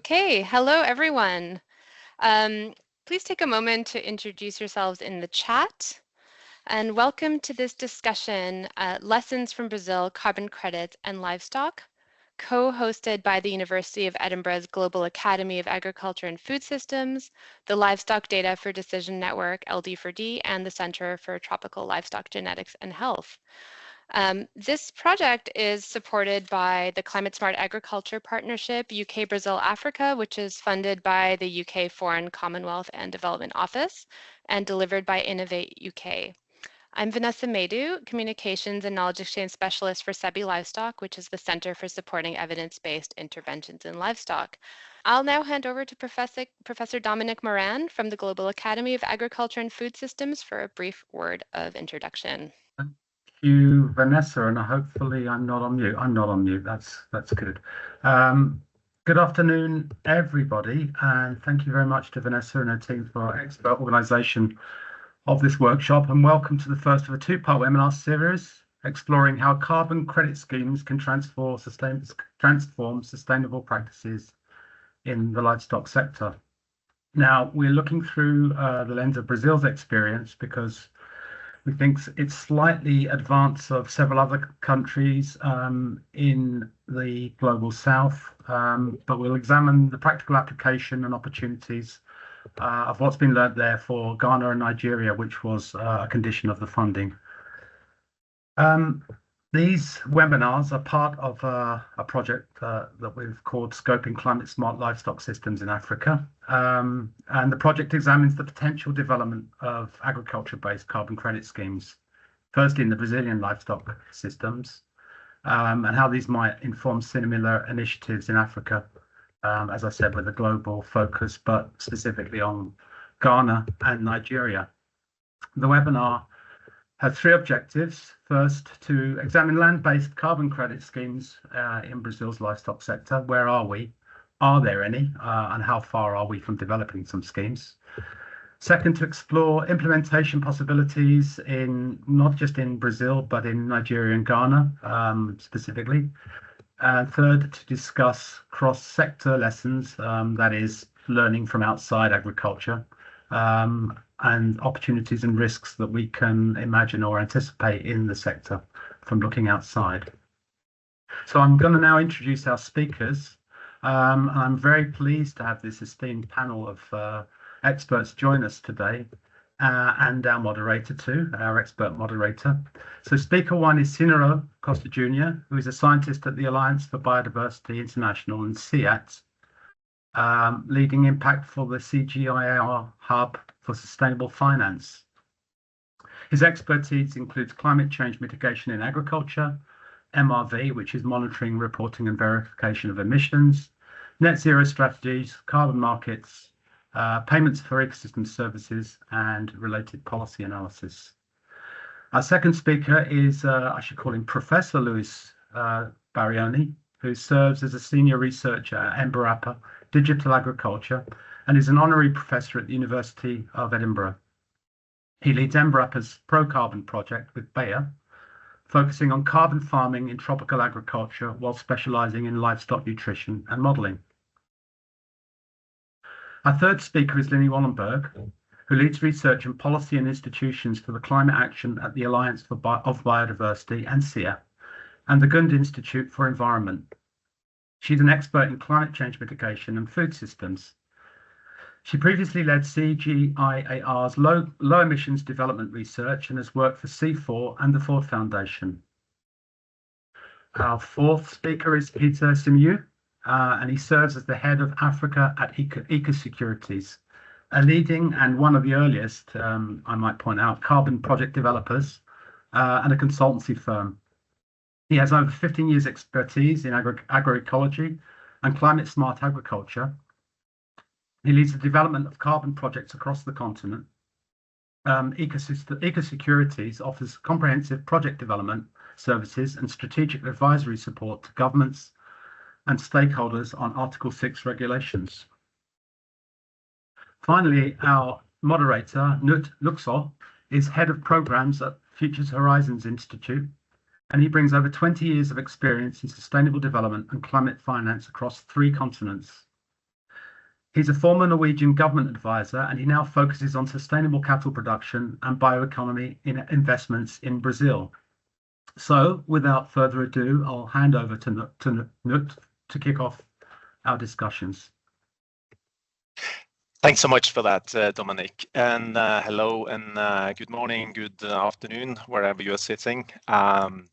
Okay, hello everyone. Please take a moment to introduce yourselves in the chat and welcome to this discussion, Lessons from Brazil, Carbon Credits and Livestock, co-hosted by the University of Edinburgh's Global Academy of Agriculture and Food Systems, the Livestock Data for Decision Network, LD4D, and the Center for Tropical Livestock Genetics and Health. This project is supported by the Climate-Smart Agriculture Partnership UK Brazil Africa, which is funded by the UK Foreign Commonwealth and Development Office and delivered by Innovate UK. I'm Vanessa Maidu, Communications and Knowledge Exchange Specialist for SciAT, which is the Center for Supporting Evidence-Based Interventions in Livestock. I'll now hand over to Professor Dominic Moran from the Global Academy of Agriculture and Food Systems for a brief word of introduction. Thank you, Vanessa, and hopefully I'm not on mute. I'm not on mute. That's good. Good afternoon, everybody, and thank you very much to Vanessa and her team for expert organisation of this workshop, and welcome to the first of a two-part webinar series exploring how carbon credit schemes can transform sustainable practices in the livestock sector. Now, we're looking through the lens of Brazil's experience because we think it's slightly advanced of several other countries in the global south, but we'll examine the practical application and opportunities of what's been learned there for Ghana and Nigeria, which was a condition of the funding. These webinars are part of a project that we've called Scoping Climate-Smart Livestock Systems in Africa. And the project examines the potential development of agriculture-based carbon credit schemes, firstly in the Brazilian livestock systems, and how these might inform similar initiatives in Africa, as I said, with a global focus, but specifically on Ghana and Nigeria. The webinar has three objectives. First, to examine land-based carbon credit schemes in Brazil's livestock sector. Where are we? Are there any? And how far are we from developing some schemes? Second, to explore implementation possibilities in not just in Brazil, but in Nigeria and Ghana specifically. And third, to discuss cross-sector lessons, that is, learning from outside agriculture, and opportunities and risks that we can imagine or anticipate in the sector from looking outside. So I'm going to now introduce our speakers. I'm very pleased to have this esteemed panel of experts join us today, and our moderator too, our expert moderator. So speaker one is Ciniro Costa Jr., who is a scientist at the Alliance for Biodiversity International and CIAT, leading impact for the CGIAR Hub for Sustainable Finance. His expertise includes climate change mitigation in agriculture, MRV, which is monitoring, reporting and verification of emissions, net zero strategies, carbon markets, payments for ecosystem services, and related policy analysis. Our second speaker is, I should call him Professor Luis Barioni, who serves as a senior researcher at Embrapa Digital Agriculture and is an honorary professor at the University of Edinburgh. He leads Embrapa's Pro-Carbon project with Bayer, focusing on carbon farming in tropical agriculture while specializing in livestock nutrition and modeling. Our third speaker is Lini Wollenberg, who leads research and policy and institutions for the climate action at the Alliance of Biodiversity and CIAT and the Gund Institute for Environment. She's an expert in climate change mitigation and food systems. She previously led CGIAR's low emissions development research and has worked for C4 and the Ford Foundation. Our fourth speaker is Peter Simiyu, and he serves as the head of Africa at Ecosecurities, a leading and one of the earliest, I might point out, carbon project developers and a consultancy firm. He has over 15 years expertise in agroecology and climate-smart agriculture. He leads the development of carbon projects across the continent. Ecosecurities offers comprehensive project development services and strategic advisory support to governments and stakeholders on Article 6 regulations. Finally, our moderator, Knut, Lakså, is head of programs at Futures Horizons Institute, and he brings over 20 years of experience in sustainable development and climate finance across 3 continents. He's a former Norwegian government advisor, and he now focuses on sustainable cattle production and bioeconomy investments in Brazil. So, without further ado, I'll hand over to Knut to kick off our discussions. Thanks so much for that, Dominic. And hello and good morning, good afternoon, wherever you are sitting. I'm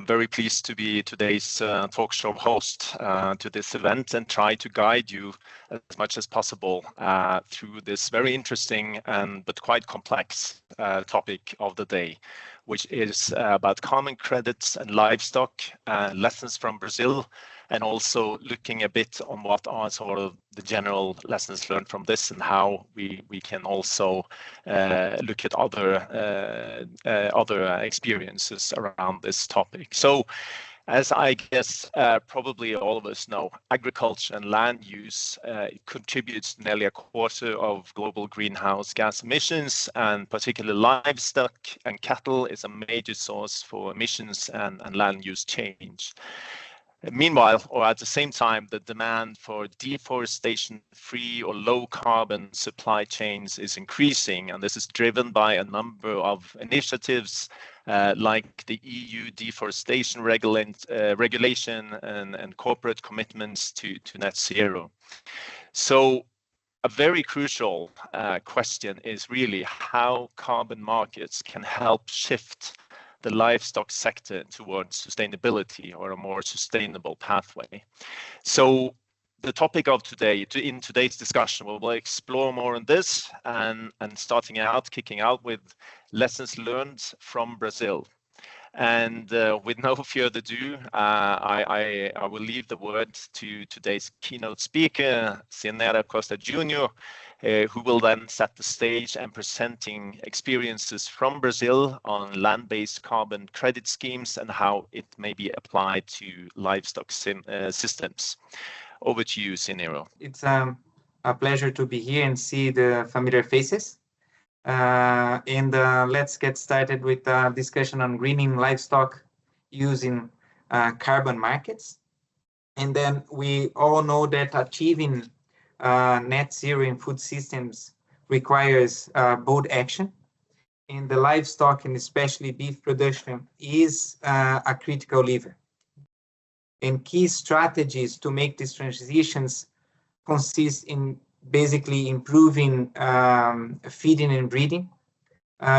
very pleased to be today's talk show host to this event and try to guide you as much as possible through this very interesting but quite complex topic of the day, which is about carbon credits and livestock, lessons from Brazil, and also looking a bit on what are sort of the general lessons learned from this and how we can also look at other experiences around this topic. So, as I guess probably all of us know, agriculture and land use contributes nearly a quarter of global greenhouse gas emissions, and particularly livestock and cattle is a major source for emissions and land use change. Meanwhile, or at the same time, the demand for deforestation-free or low-carbon supply chains is increasing, and this is driven by a number of initiatives like the EU deforestation regulation and corporate commitments to net zero. So a very crucial question is really how carbon markets can help shift the livestock sector towards sustainability or a more sustainable pathway. So the topic of today, in today's discussion, we'll explore more on this and kicking out with lessons learned from Brazil. And with no further ado, I will leave the word to today's keynote speaker, Ciniro Costa Jr., who will then set the stage and presenting experiences from Brazil on land-based carbon credit schemes and how it may be applied to livestock systems. Over to you, Ciniro. It's a pleasure to be here and see the familiar faces. Let's get started with a discussion on greening livestock using carbon markets. And then we all know that achieving net zero in food systems requires bold action. And the livestock and especially beef production is a critical lever. And key strategies to make these transitions consist in basically improving feeding and breeding,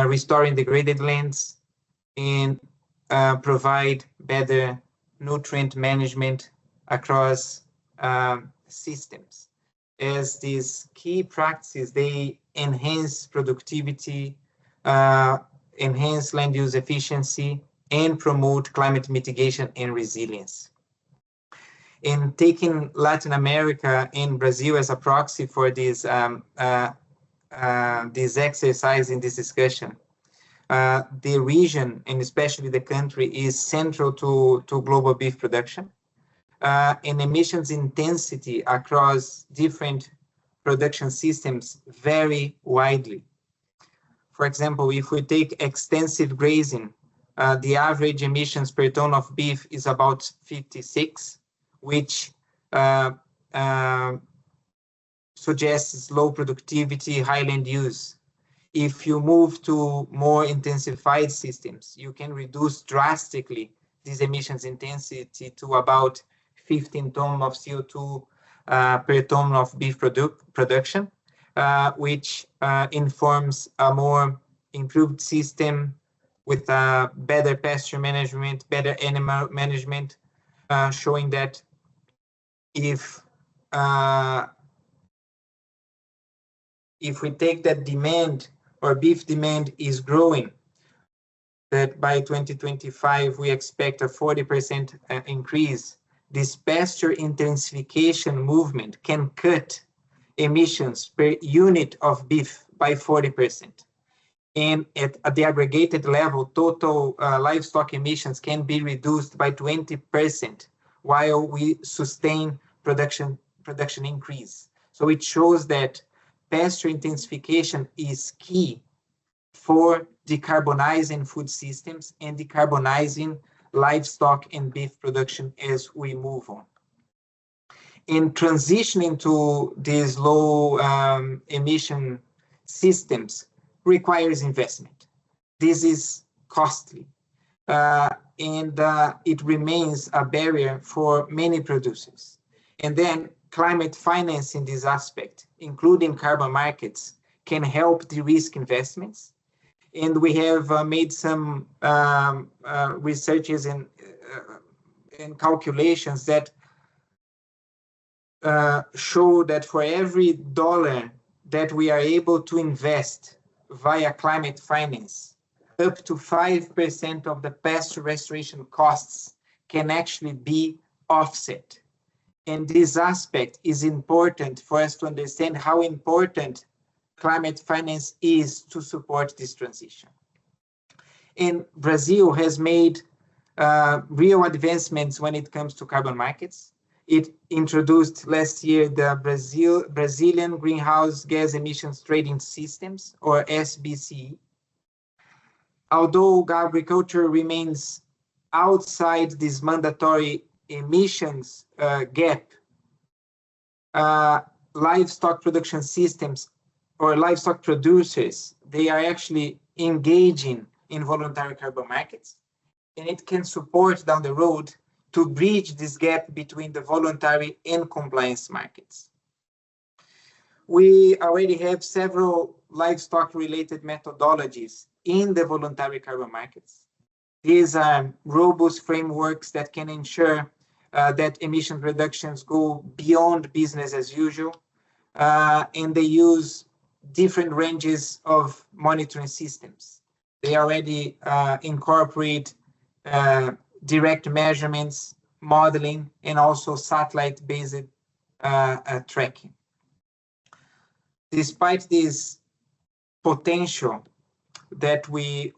restoring degraded lands, and provide better nutrient management across systems. As these key practices, they enhance productivity, enhance land use efficiency, and promote climate mitigation and resilience. In taking Latin America and Brazil as a proxy for this exercise in this discussion, the region and especially the country is central to global beef production. And emissions intensity across different production systems vary widely. For example, if we take extensive grazing, the average emissions per ton of beef is about 56, which suggests low productivity, high land use. If you move to more intensified systems, you can reduce drastically these emissions intensity to about 15 tons of CO2 per ton of beef production, which informs a more improved system with better pasture management, better animal management, showing that if we take that demand or beef demand is growing, that by 2025 we expect a 40% increase, this pasture intensification movement can cut emissions per unit of beef by 40%. And at the aggregated level, total livestock emissions can be reduced by 20% while we sustain production increase. So it shows that pasture intensification is key for decarbonizing food systems and decarbonizing livestock and beef production as we move on. And transitioning to these low emission systems requires investment. This is costly, and it remains a barrier for many producers. And then climate finance in this aspect, including carbon markets, can help de-risk investments. And we have made some researches and calculations that show that for every dollar that we are able to invest via climate finance, up to 5% of the pasture restoration costs can actually be offset. And this aspect is important for us to understand how important climate finance is to support this transition. And Brazil has made real advancements when it comes to carbon markets. It introduced last year the Brazilian Greenhouse Gas Emissions Trading Systems, or SBCE. Although agriculture remains outside this mandatory emissions gap, livestock production systems or livestock producers, they are actually engaging in voluntary carbon markets, and it can support down the road to bridge this gap between the voluntary and compliance markets. We already have several livestock-related methodologies in the voluntary carbon markets. These are robust frameworks that can ensure that emission reductions go beyond business as usual, and they use different ranges of monitoring systems. They already incorporate direct measurements, modeling, and also satellite-based tracking. Despite this potential that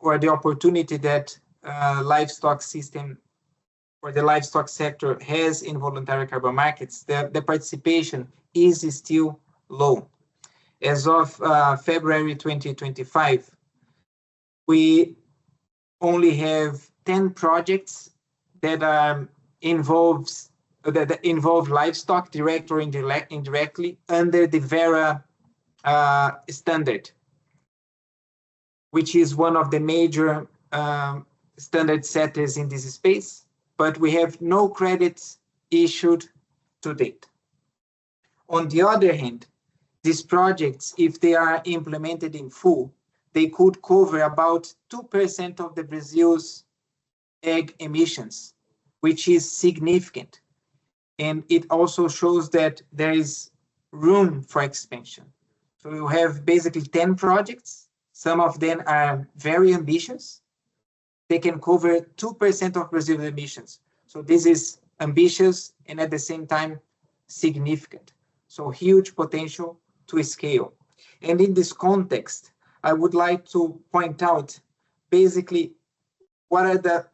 or the opportunity that livestock system or the livestock sector has in voluntary carbon markets, the participation is still low. As of February 2025, we only have 10 projects that involve livestock, direct or indirectly, under the Vera standard, which is one of the major standard setters in this space, but we have no credits issued to date. On the other hand, these projects, if they are implemented in full, they could cover about 2% of the Brazil's egg emissions, which is significant. And it also shows that there is room for expansion. So you have basically 10 projects. Some of them are very ambitious. They can cover 2% of Brazil's emissions. So this is ambitious and at the same time significant. So huge potential to scale. And in this context, I would like to point out basically what are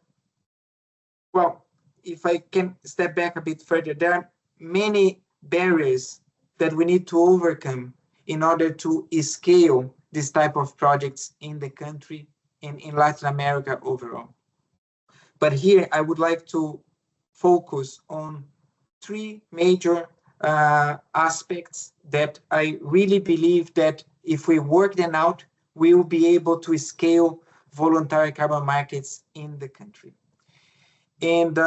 well, if I can step back a bit further, there are many barriers that we need to overcome in order to scale this type of projects in the country and in Latin America overall. But here I would like to focus on three major aspects that I really believe that if we work them out, we will be able to scale voluntary carbon markets in the country. And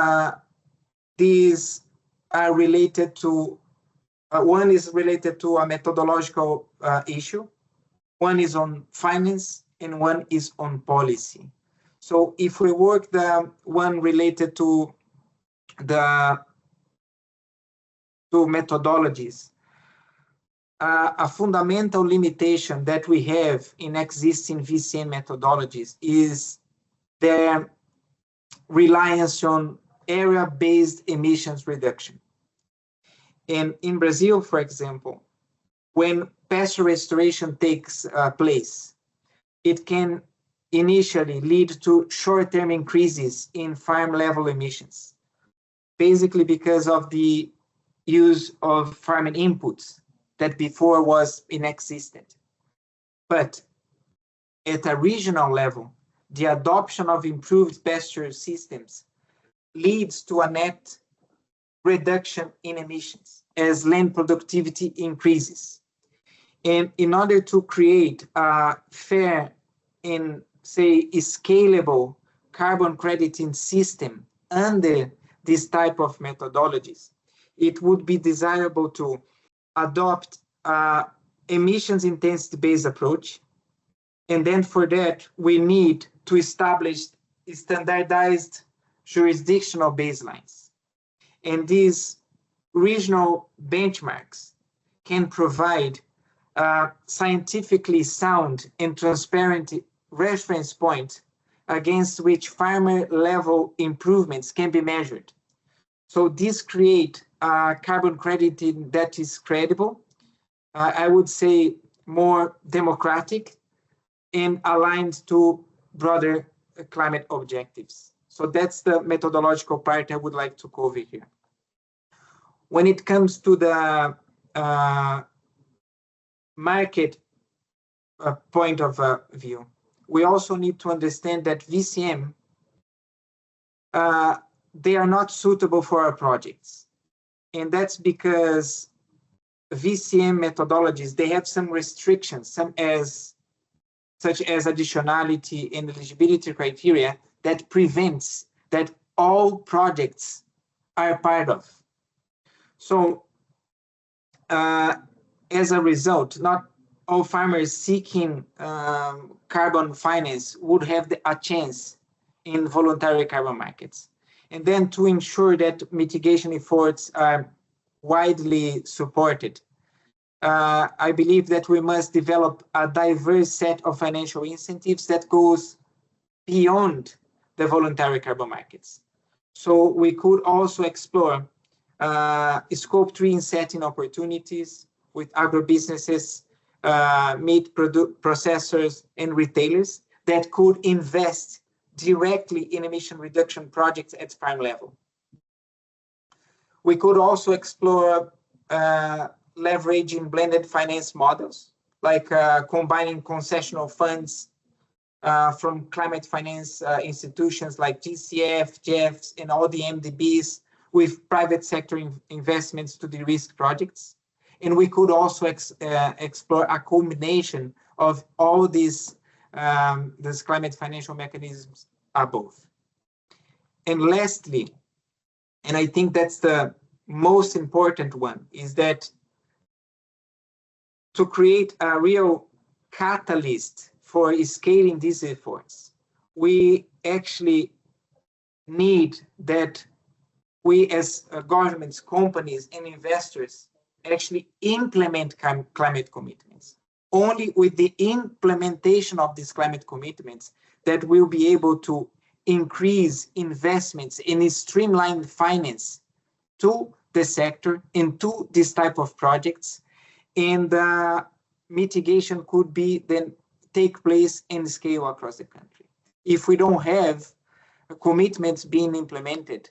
these are related to, one is related to a methodological issue, one is on finance, and one is on policy. So if we work the one related to the methodologies, a fundamental limitation that we have in existing VCN methodologies is their reliance on area-based emissions reduction. And in Brazil, for example, when pasture restoration takes place, it can initially lead to short-term increases in farm-level emissions, basically because of the use of farming inputs that before was inexistent. But at a regional level, the adoption of improved pasture systems leads to a net reduction in emissions. as land productivity increases. And in order to create a fair and, say, scalable carbon crediting system under this type of methodologies, it would be desirable to adopt emissions intensity-based approach. And then for that, we need to establish standardized jurisdictional baselines. And these regional benchmarks can provide scientifically sound and transparent reference point against which farmer level improvements can be measured. So this create carbon crediting that is credible, I would say more democratic and aligned to broader climate objectives. So that's the methodological part I would like to cover here. When it comes to the market point of view, we also need to understand that VCM, they are not suitable for our projects. And that's because VCM methodologies, they have some restrictions, such as additionality and eligibility criteria that prevents that all projects are part of. So as a result, not all farmers seeking carbon finance would have a chance in voluntary carbon markets. And then to ensure that mitigation efforts are widely supported, I believe that we must develop a diverse set of financial incentives that goes beyond the voluntary carbon markets. So we could also explore scope 3 insetting opportunities with agribusinesses, meat processors, and retailers that could invest directly in emission reduction projects at farm level. We could also explore leveraging blended finance models, like combining concessional funds from climate finance institutions like GCF, GEFs, and all the MDBs with private sector investments to de-risk projects. And we could also explore a combination of all these climate financial mechanisms above. And lastly, and I think that's the most important one, is that to create a real catalyst for scaling these efforts, we actually need that we as governments, companies, and investors actually implement climate commitments. Only with the implementation of these climate commitments that we'll be able to increase investments in streamlined finance to the sector and to this type of projects, and mitigation could be then take place and scale across the country. If we don't have commitments being implemented,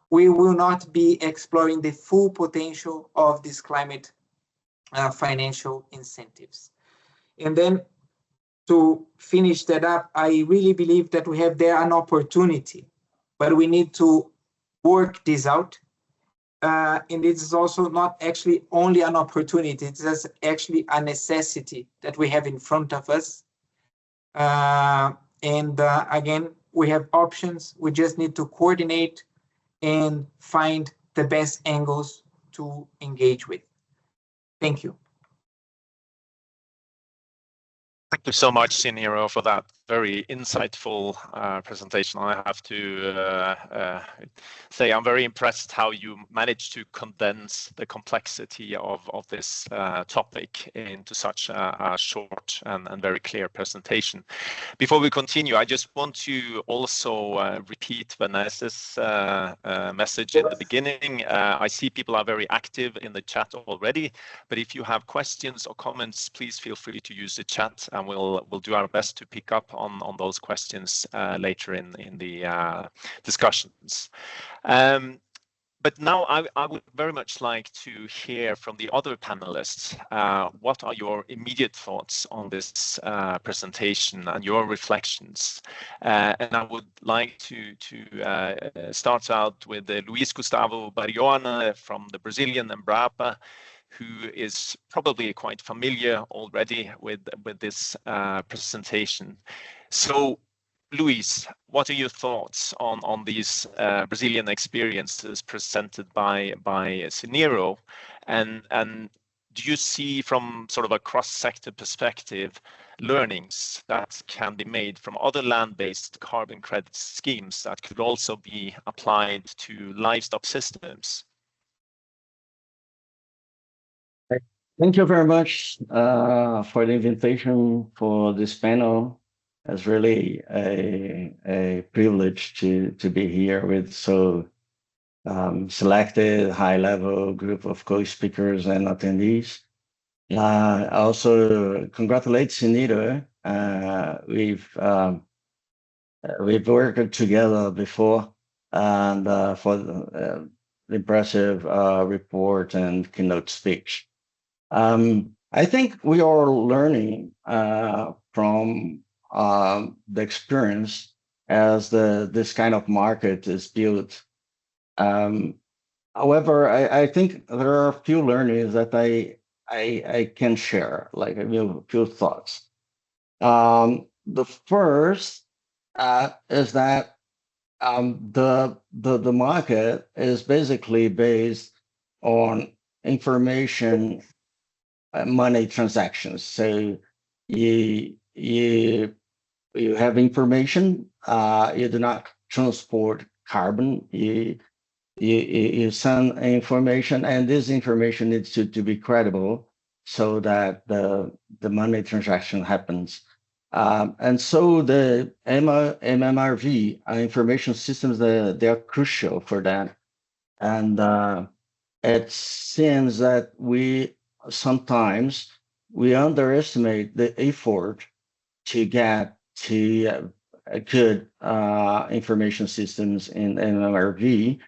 we will not be exploring the full potential of these climate financial incentives. And then to finish that up, I really believe that we have there an opportunity, but we need to work this out. And it is also not actually only an opportunity, it's just actually a necessity that we have in front of us. Again, we have options, we just need to coordinate and find the best angles to engage with. Thank you. Thank you so much, Ciniro, for that very insightful presentation. I have to say I'm very impressed how you managed to condense the complexity of this topic into such a short and very clear presentation. Before we continue, I just want to also repeat Vanessa's message at the beginning. I see people are very active in the chat already, but if you have questions or comments, please feel free to use the chat, and we'll do our best to pick up on those questions later in the discussions. But now I would very much like to hear from the other panelists. What are your immediate thoughts on this presentation and your reflections? And I would like to start out with Luis Gustavo Barioni from the Brazilian Embrapa, who is probably quite familiar already with this presentation. So, Luis, what are your thoughts on these Brazilian experiences presented by Ciniro, and do you see from sort of a cross-sector perspective learnings that can be made from other land-based carbon credit schemes that could also be applied to livestock systems? Thank you very much for the invitation for this panel. It's really a privilege to be here with so selected high-level group of co-speakers and attendees. I also congratulate Ciniro. We've worked together before, and for the impressive report and keynote speech. I think we are learning from the experience as this kind of market is built. However, I think there are a few learnings that I can share, like a few thoughts. The first is that the market is basically based on information money transactions. So you have information, you do not transport carbon, you send information, and this information needs to be credible so that the money transaction happens. And so the MMRV information systems, they are crucial for that. And it seems that sometimes we underestimate the effort to get to good information systems in MMRV.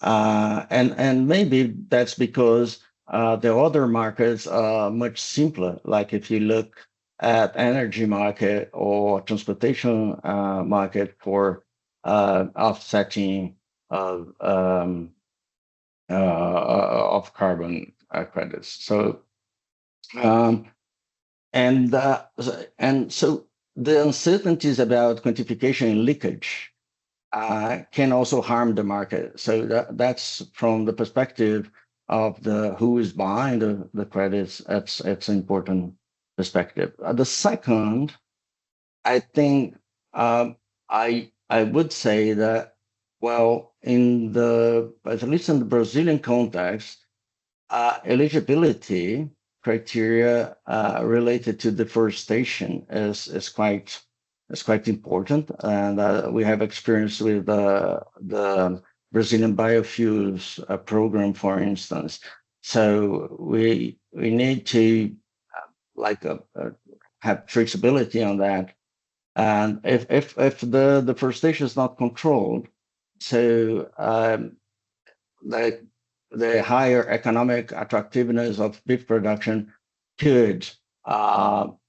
And maybe that's because the other markets are much simpler. Like if you look at energy market or transportation market for offsetting of carbon credits. So and so the uncertainties about quantification and leakage can also harm the market. So that's from the perspective of who is buying the credits. It's an important perspective. The second, I think I would say that, well, at least in the Brazilian context, eligibility criteria related to deforestation is quite important, and we have experience with the Brazilian biofuels program, for instance. So we need to have traceability on that, and if the deforestation is not controlled, so the higher economic attractiveness of beef production could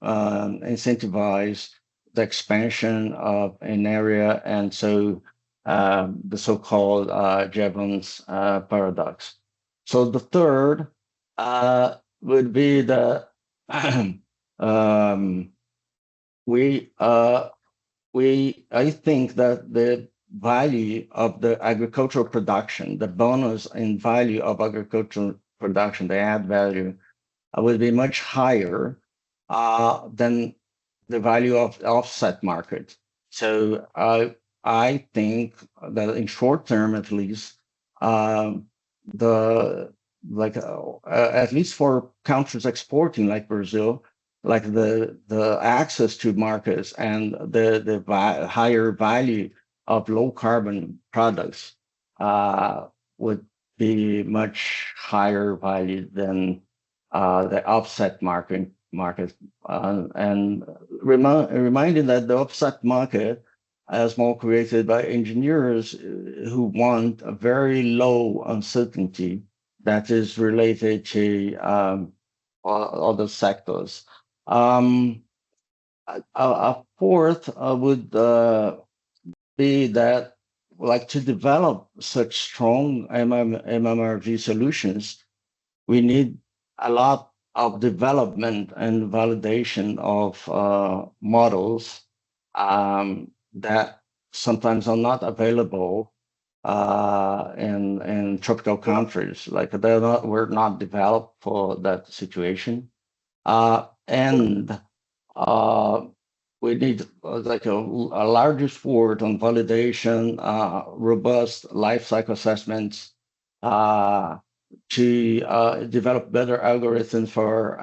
incentivize the expansion of an area, and so the so-called Jevons paradox. So the third would be the I think that the value of the agricultural production, the bonus in value of agricultural production, the add value, will be much higher than the value of the offset market. So I think that in short term, at least, at least for countries exporting like Brazil, like the access to markets and the higher value of low carbon products would be much higher value than the offset market. And reminding that the offset market as more created by engineers who want a very low uncertainty that is related to other sectors. A fourth would be that, like, to develop such strong MMRV solutions, we need a lot of development and validation of models that sometimes are not available in tropical countries. Like, we're not developed for that situation, and we need like a larger effort on validation, robust life cycle assessments, to develop better algorithms for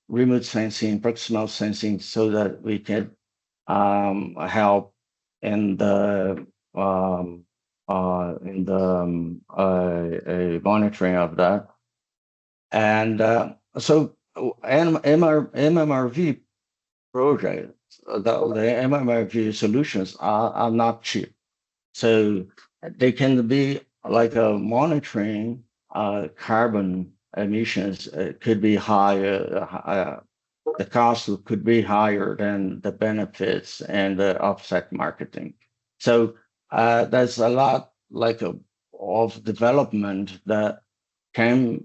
remote sensing, proximal sensing, so that we can help in the monitoring of that. And so MMRV projects, the MMRV solutions are not cheap. So they can be like a monitoring carbon emissions. Could be higher. The cost could be higher than the benefits and the offset marketing. So there's a lot like of development that can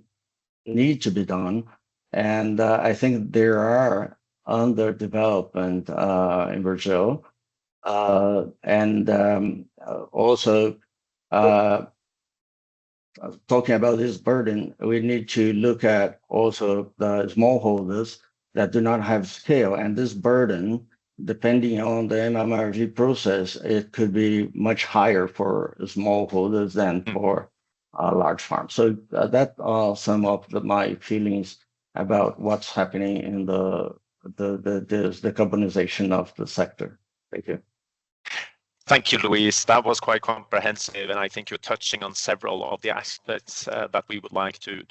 need to be done, and I think there are under development in Brazil, and also talking about this burden, we need to look at also the smallholders that do not have scale, and this burden, depending on the MMRV process, it could be much higher for smallholders than for large farms. So that are some of my feelings about what's happening in the decarbonization of the sector. Thank you. Thank you, Luis. That was quite comprehensive, and I think you're touching on several of the aspects that we would like to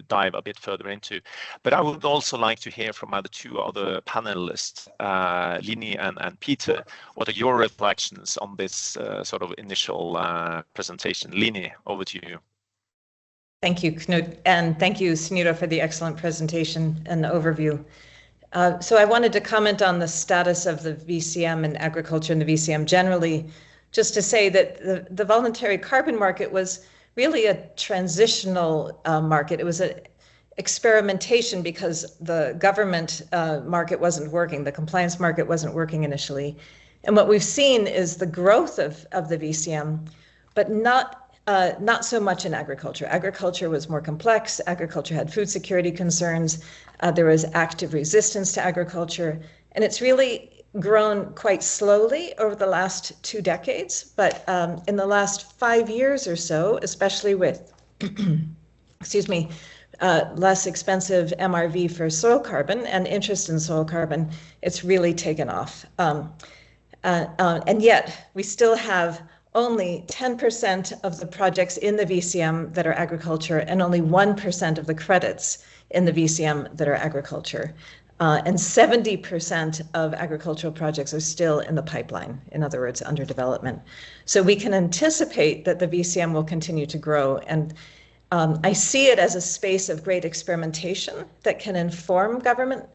dive a bit further into. But I would also like to hear from the two other panelists, Lini and Peter. What are your reflections on this sort of initial presentation? Lini, over to you. Thank you, Knut, and thank you, Ciniro, for the excellent presentation and overview. So I wanted to comment on the status of the VCM and agriculture and the VCM generally, just to say that the voluntary carbon market was really a transitional market. It was an experimentation because the government market wasn't working, the compliance market wasn't working initially. And what we've seen is the growth of the VCM, but not so much in agriculture. Agriculture was more complex. Agriculture had food security concerns. There was active resistance to agriculture. And it's really grown quite slowly over the last 2 decades. But in the last 5 years or so, especially with, excuse me, less expensive MRV for soil carbon and interest in soil carbon, it's really taken off. And yet we still have only 10% of the projects in the VCM that are agriculture, and only 1% of the credits in the VCM that are agriculture. And 70% of agricultural projects are still in the pipeline, in other words, under development. So we can anticipate that the VCM will continue to grow. And I see it as a space of great experimentation that can inform government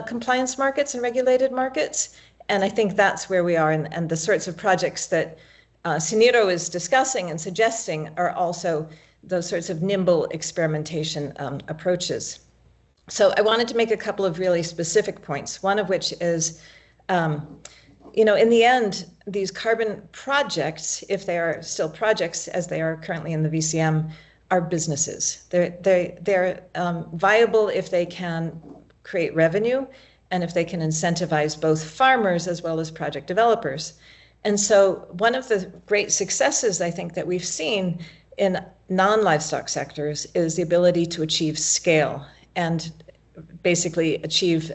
compliance markets and regulated markets. And I think that's where we are, and the sorts of projects that Ciniro is discussing and suggesting are also those sorts of nimble experimentation approaches. So I wanted to make a couple of really specific points, one of which is, in the end, these carbon projects, if they are still projects as they are currently in the VCM, are businesses. They're viable if they can create revenue and if they can incentivize both farmers as well as project developers. And so one of the great successes I think that we've seen in non-livestock sectors is the ability to achieve scale and basically achieve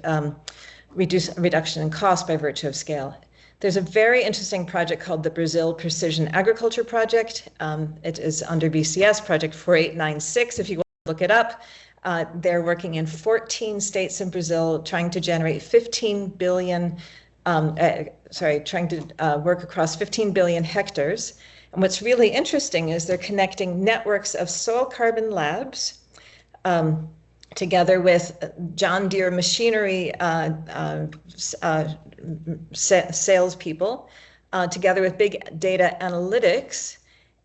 reduction in cost by virtue of scale. There's a very interesting project called the Brazil Precision Agriculture Project. It is under BCS, Project 4896, if you want to look it up. They're working in 14 states in Brazil, trying to generate 15 billion trying to work across 15 billion hectares. And what's really interesting is they're connecting networks of soil carbon labs together with John Deere machinery salespeople, together with big data analytics.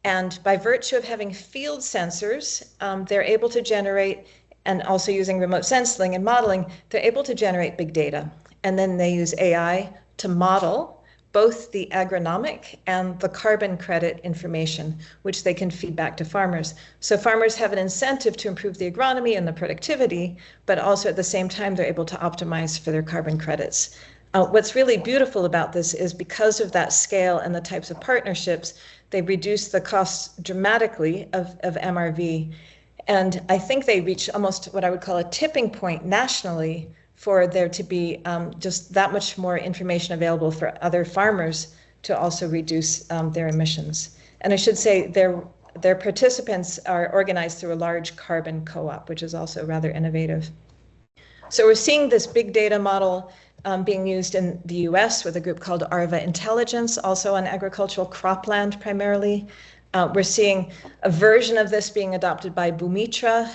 And by virtue of having field sensors, they're able to generate, and also using remote sensing and modeling, they're able to generate big data. And then they use AI to model both the agronomic and the carbon credit information, which they can feed back to farmers. So farmers have an incentive to improve the agronomy and the productivity, but also at the same time, they're able to optimize for their carbon credits. What's really beautiful about this is because of that scale and the types of partnerships, they reduce the costs dramatically of MRV. And I think they reach almost what I would call a tipping point nationally for there to be just that much more information available for other farmers to also reduce their emissions. And I should say their participants are organized through a large carbon co-op, which is also rather innovative. So we're seeing this big data model being used in the US with a group called Arva Intelligence, also on agricultural cropland primarily. We're seeing a version of this being adopted by Bumitra,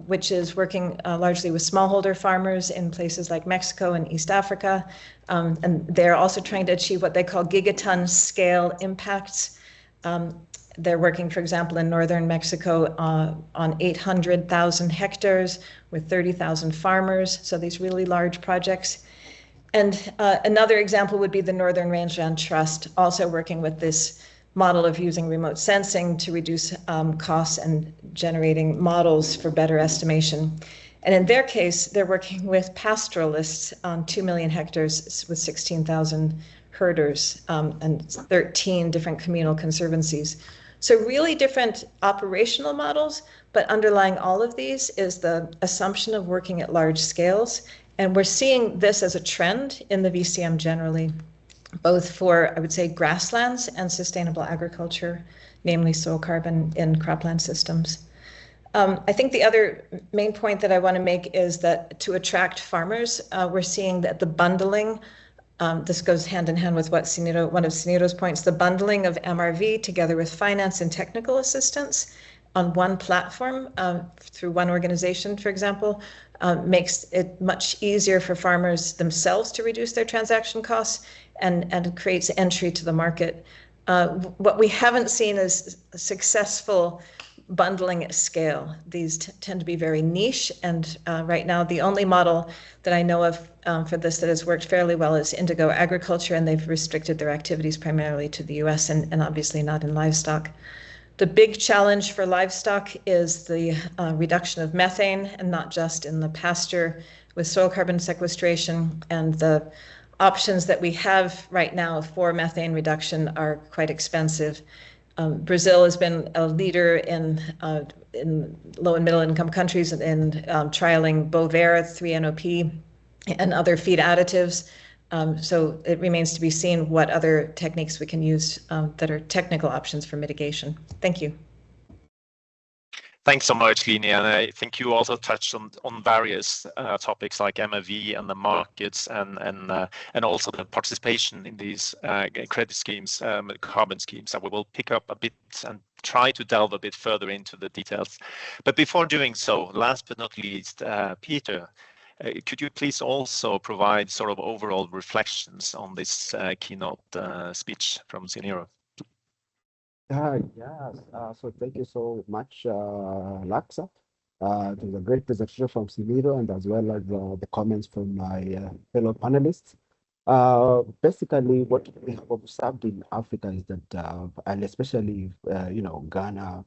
which is working largely with smallholder farmers in places like Mexico and East Africa. And they're also trying to achieve what they call gigaton scale impacts. They're working, for example, in northern Mexico on 800,000 hectares with 30,000 farmers. So these really large projects. And another example would be the Northern Rangeland Trust, also working with this model of using remote sensing to reduce costs and generating models for better estimation. And in their case, they're working with pastoralists on 2 million hectares with 16,000 herders and 13 different communal conservancies. So really different operational models, but underlying all of these is the assumption of working at large scales. And we're seeing this as a trend in the VCM generally, both for, I would say, grasslands and sustainable agriculture, namely soil carbon in cropland systems. I think the other main point that I want to make is that to attract farmers, we're seeing that the bundling, this goes hand in hand with what one of Ciniro's points, the bundling of MRV together with finance and technical assistance on one platform through one organization, for example, makes it much easier for farmers themselves to reduce their transaction costs and creates entry to the market. What we haven't seen is successful bundling at scale. These tend to be very niche, and right now the only model that I know of for this that has worked fairly well is Indigo Agriculture, and they've restricted their activities primarily to the US and obviously not in livestock. The big challenge for livestock is the reduction of methane, and not just in the pasture with soil carbon sequestration, and the options that we have right now for methane reduction are quite expensive. Brazil has been a leader in low and middle income countries in trialing Bovaer, 3-NOP, and other feed additives. So it remains to be seen what other techniques we can use that are technical options for mitigation. Thank you. Thanks so much, Lini. And I think you also touched on various topics like MRV and the markets and also the participation in these credit schemes, carbon schemes. And we will pick up a bit and try to delve a bit further into the details. But before doing so, last but not least, Peter, could you please also provide sort of overall reflections on this keynote speech from Ciniro? Yes, so thank you so much, Lakså. It was a great presentation from Ciniro and as well as the comments from my fellow panelists. Basically, what we have observed in Africa is that, and especially, Ghana,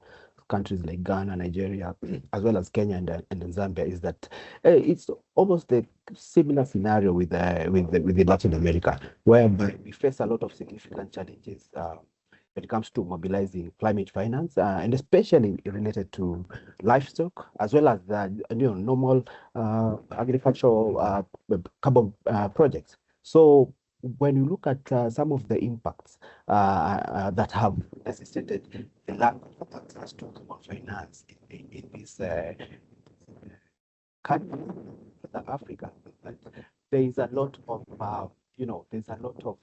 countries like Ghana, Nigeria, as well as Kenya and Zambia, is that it's almost a similar scenario with Latin America, whereby we face a lot of significant challenges when it comes to mobilizing climate finance, and especially related to livestock, as well as the normal agricultural carbon projects. So when you look at some of the impacts that have necessitated the lack of access to carbon finance in this country, Africa, there is a lot of there's a lot of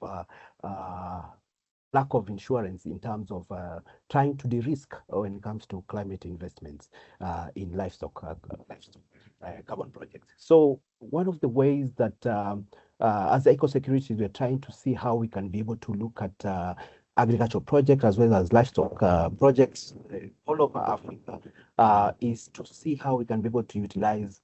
lack of insurance in terms of trying to de-risk when it comes to climate investments in livestock carbon projects. So one of the ways that as Ecosecurities, we're trying to see how we can be able to look at agricultural projects as well as livestock projects all over Africa is to see how we can be able to utilize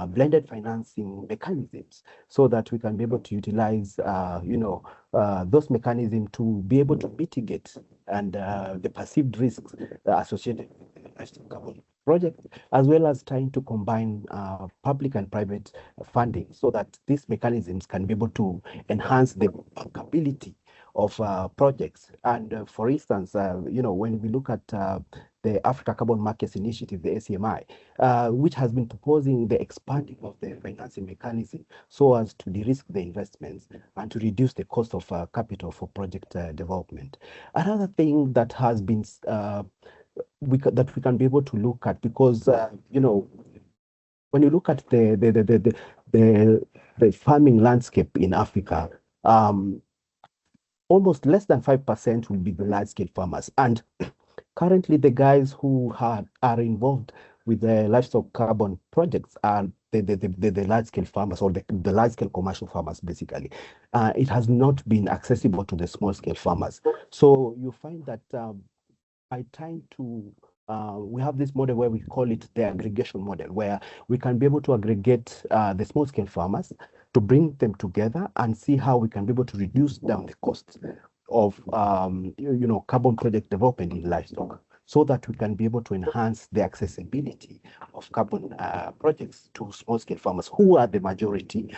blended financing mechanisms so that we can be able to utilize, those mechanisms to be able to mitigate and the perceived risks associated with the livestock carbon project, as well as trying to combine public and private funding so that these mechanisms can be able to enhance the bankability of projects. And for instance, when we look at the Africa Carbon Markets Initiative, the ACMI, which has been proposing the expanding of the financing mechanism so as to de-risk the investments and to reduce the cost of capital for project development. Another thing that has been that we can be able to look at, because when you look at the farming landscape in Africa, almost less than 5% will be the large-scale farmers. And currently, the guys who are involved with the livestock carbon projects are the large-scale farmers, or the large-scale commercial farmers, basically. It has not been accessible to the small-scale farmers. So you find that by trying to we have this model where we call it the aggregation model, where we can be able to aggregate the small-scale farmers to bring them together and see how we can be able to reduce down the cost of carbon project development in livestock, so that we can be able to enhance the accessibility of carbon projects to small-scale farmers, who are the majority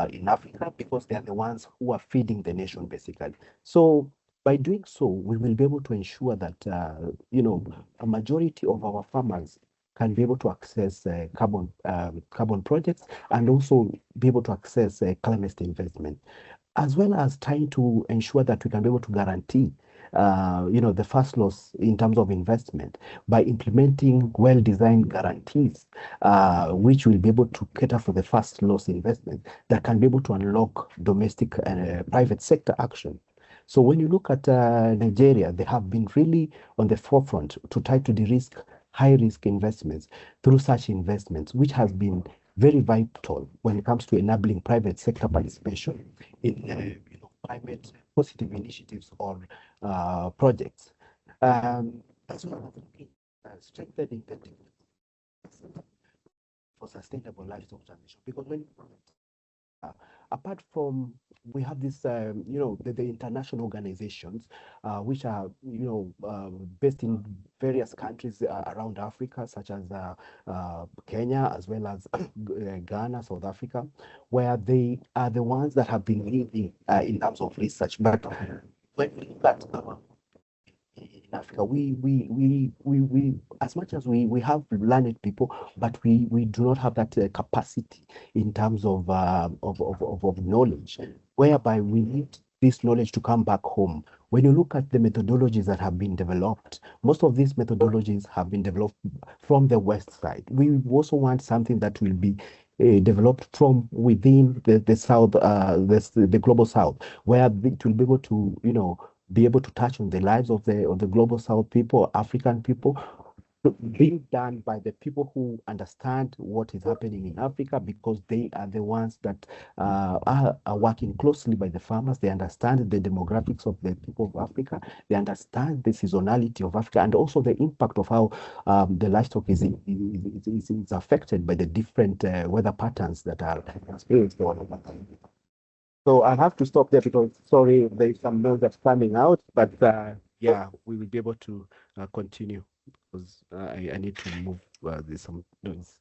in Africa, because they are the ones who are feeding the nation, basically. So by doing so, we will be able to ensure that a majority of our farmers can be able to access carbon projects, and also be able to access climate investment, as well as trying to ensure that we can be able to guarantee the first loss in terms of investment by implementing well-designed guarantees, which will be able to cater for the first loss investment that can be able to unlock domestic and private sector action. So when you look at Nigeria, they have been really on the forefront to try to de-risk high-risk investments through such investments, which has been very vital when it comes to enabling private sector participation in climate positive initiatives or projects. As well as strengthening the for sustainable livestock transition, because when apart from, we have this, the international organizations, which are, based in various countries around Africa, such as Kenya, as well as Ghana, South Africa, where they are the ones that have been leading in terms of research. But when we look at in Africa, we as much as we have learned people, but we do not have that capacity in terms of knowledge, whereby we need this knowledge to come back home. When you look at the methodologies that have been developed, most of these methodologies have been developed from the West side. We also want something that will be developed from within the South, the global South, where it will be able to, be able to touch on the lives of the global South people, African people, being done by the people who understand what is happening in Africa, because they are the ones that are working closely by the farmers. They understand the demographics of the people of Africa. They understand the seasonality of Africa, and also the impact of how the livestock is affected by the different weather patterns that are experienced all over. So I have to stop there because, sorry, there's some noise that's coming out, but yeah, we will be able to continue, because I need to move. There's some noise.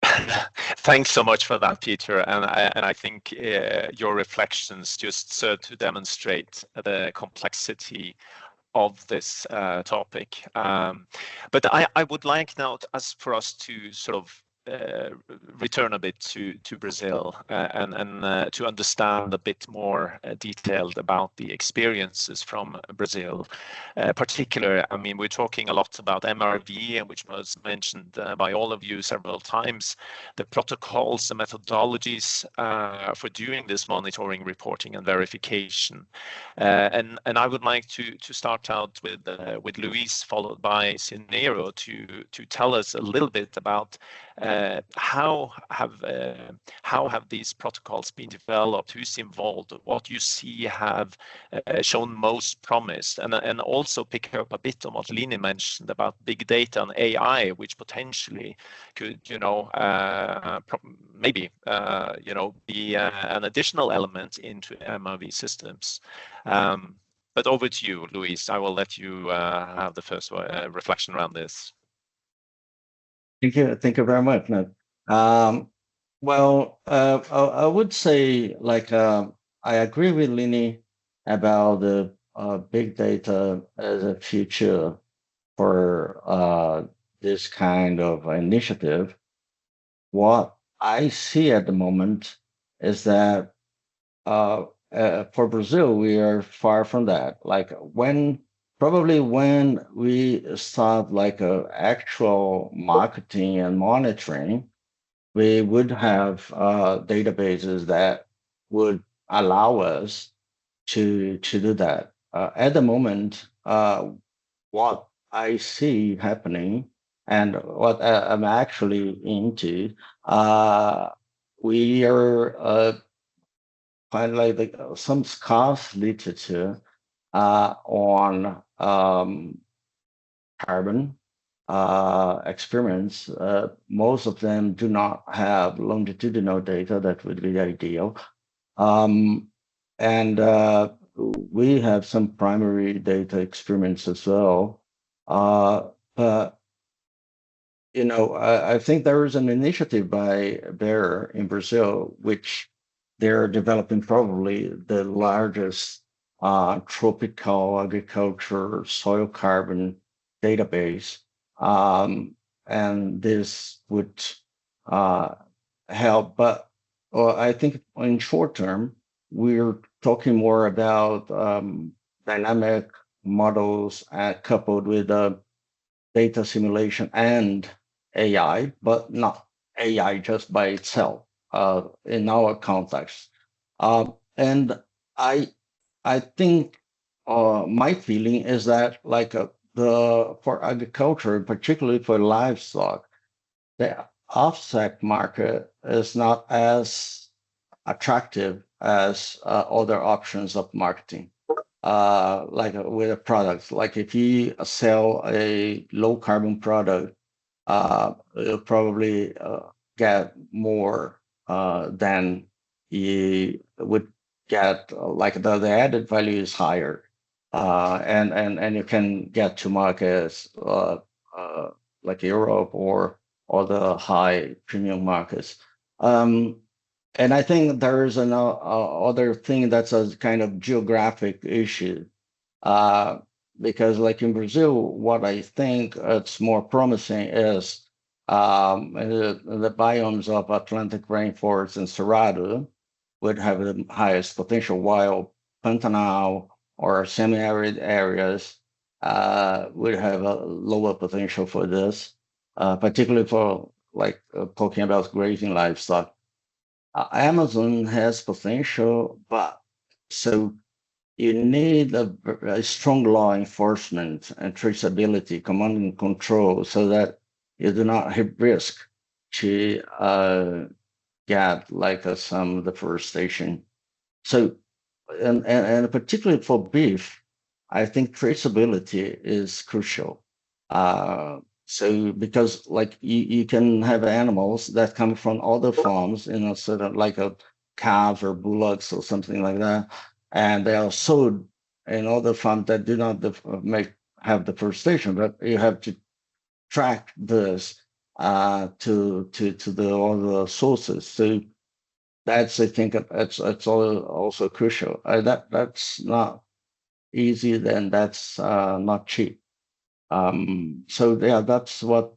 Thanks so much for that, Peter. And I think your reflections just serve to demonstrate the complexity of this topic. But I would like now for us to sort of return a bit to Brazil and to understand a bit more detailed about the experiences from Brazil. Particular, I mean, we're talking a lot about MRV, which was mentioned by all of you several times, the protocols and methodologies for doing this monitoring, reporting, and verification. And I would like to start out with Luis, followed by Ciniro, to tell us a little bit about how have these protocols been developed, who's involved, what you see have shown most promise, and also pick up a bit on what Lini mentioned about big data and AI, which potentially could, maybe, be an additional element into MRV systems. But over to you, Luis. I will let you have the first reflection around this. Thank you very much, Knut. Well, I would say, I agree with Lini about the big data as a future for this kind of initiative. What I see at the moment is that for Brazil, we are far from that. Probably when we start actual marketing and monitoring, we would have databases that would allow us to do that. At the moment, what I see happening and what I'm actually into, we are find some scarce literature on carbon experiments. Most of them do not have longitudinal data. That would be ideal. And we have some primary data experiments as well. But I think there is an initiative by Bayer in Brazil, which they're developing probably the largest tropical agriculture soil carbon database. And this would help. But I think in short term, we're talking more about dynamic models coupled with data simulation and AI, but not AI just by itself in our context. And I think my feeling is that for agriculture, particularly for livestock, the offset market is not as attractive as other options of marketing. With a product, if you sell a low carbon product, you'll probably get more than you would get. The added value is higher, and you can get to markets like Europe or the high premium markets. And I think there is another thing that's a kind of geographic issue, because in Brazil, what I think it's more promising is the biomes of Atlantic rainforest and Cerrado would have the highest potential, while Pantanal or semi-arid areas would have a lower potential for this, particularly for talking about grazing livestock. Amazon has potential, but so you need a strong law enforcement and traceability, command and control, so that you do not have risk to get some deforestation. So, and particularly for beef, I think traceability is crucial. So because you can have animals that come from other farms, sort of like a calves or bullocks or something like that, and they are sold in other farms that do not have deforestation, but you have to track this to the other sources. So that's, I think, it's also crucial. That's not easy, then that's not cheap. So yeah, that's what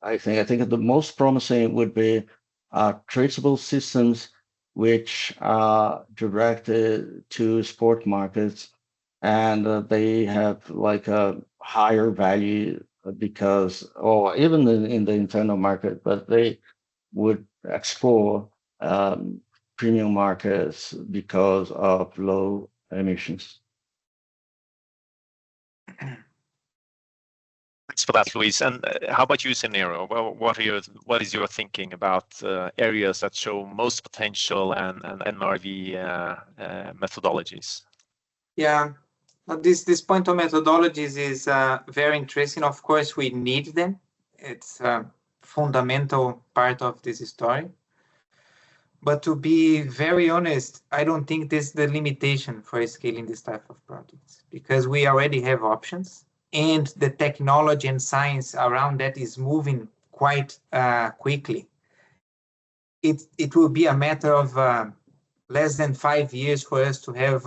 I think the most promising would be traceable systems which are directed to sport markets, and they have like a higher value because, or even in the internal market, but they would explore premium markets because of low emissions. Thanks for that, Luis. And how about you, Ciniro? Well, what is your thinking about areas that show most potential and MRV methodologies? Yeah, this point on methodologies is very interesting. Of course, we need them. It's a fundamental part of this story. But to be very honest, I don't think this is the limitation for scaling this type of projects, because we already have options, and the technology and science around that is moving quite quickly. It will be a matter of less than 5 years for us to have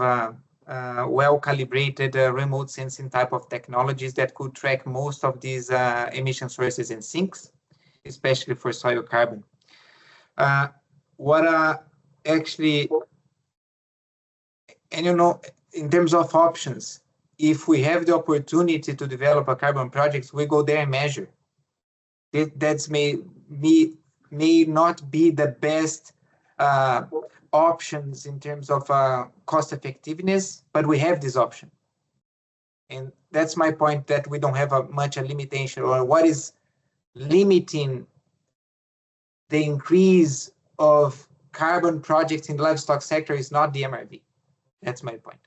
well-calibrated remote sensing type of technologies that could track most of these emission sources and sinks, especially for soil carbon. Actually, and you know, in terms of options, if we have the opportunity to develop a carbon project, we go there and measure. That may not be the best options in terms of cost effectiveness, but we have this option. And that's my point, that we don't have much a limitation, or what is limiting the increase of carbon projects in the livestock sector is not the MRV. That's my point.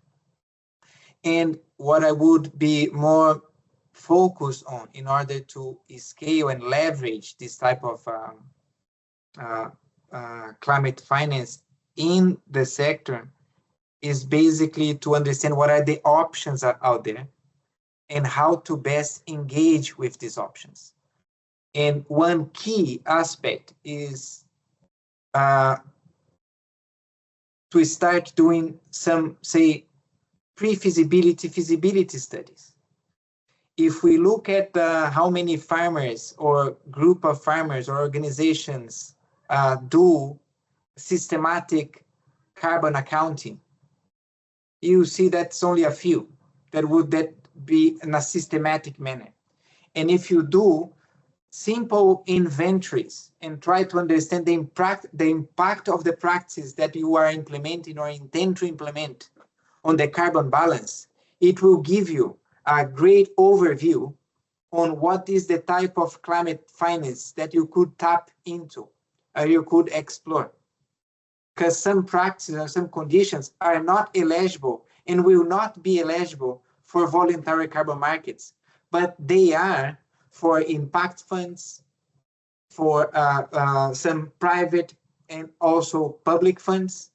And what I would be more focused on in order to scale and leverage this type of climate finance in the sector is basically to understand what are the options out there and how to best engage with these options. And one key aspect is to start doing some, say, pre-feasibility, feasibility studies. If we look at how many farmers or group of farmers or organizations do systematic carbon accounting, you see that's only a few that would be in a systematic manner. And if you do simple inventories and try to understand the impact of the practices that you are implementing or intend to implement on the carbon balance, it will give you a great overview on what is the type of climate finance that you could tap into or you could explore. Because some practices or some conditions are not eligible and will not be eligible for voluntary carbon markets, but they are for impact funds, for some private and also public funds,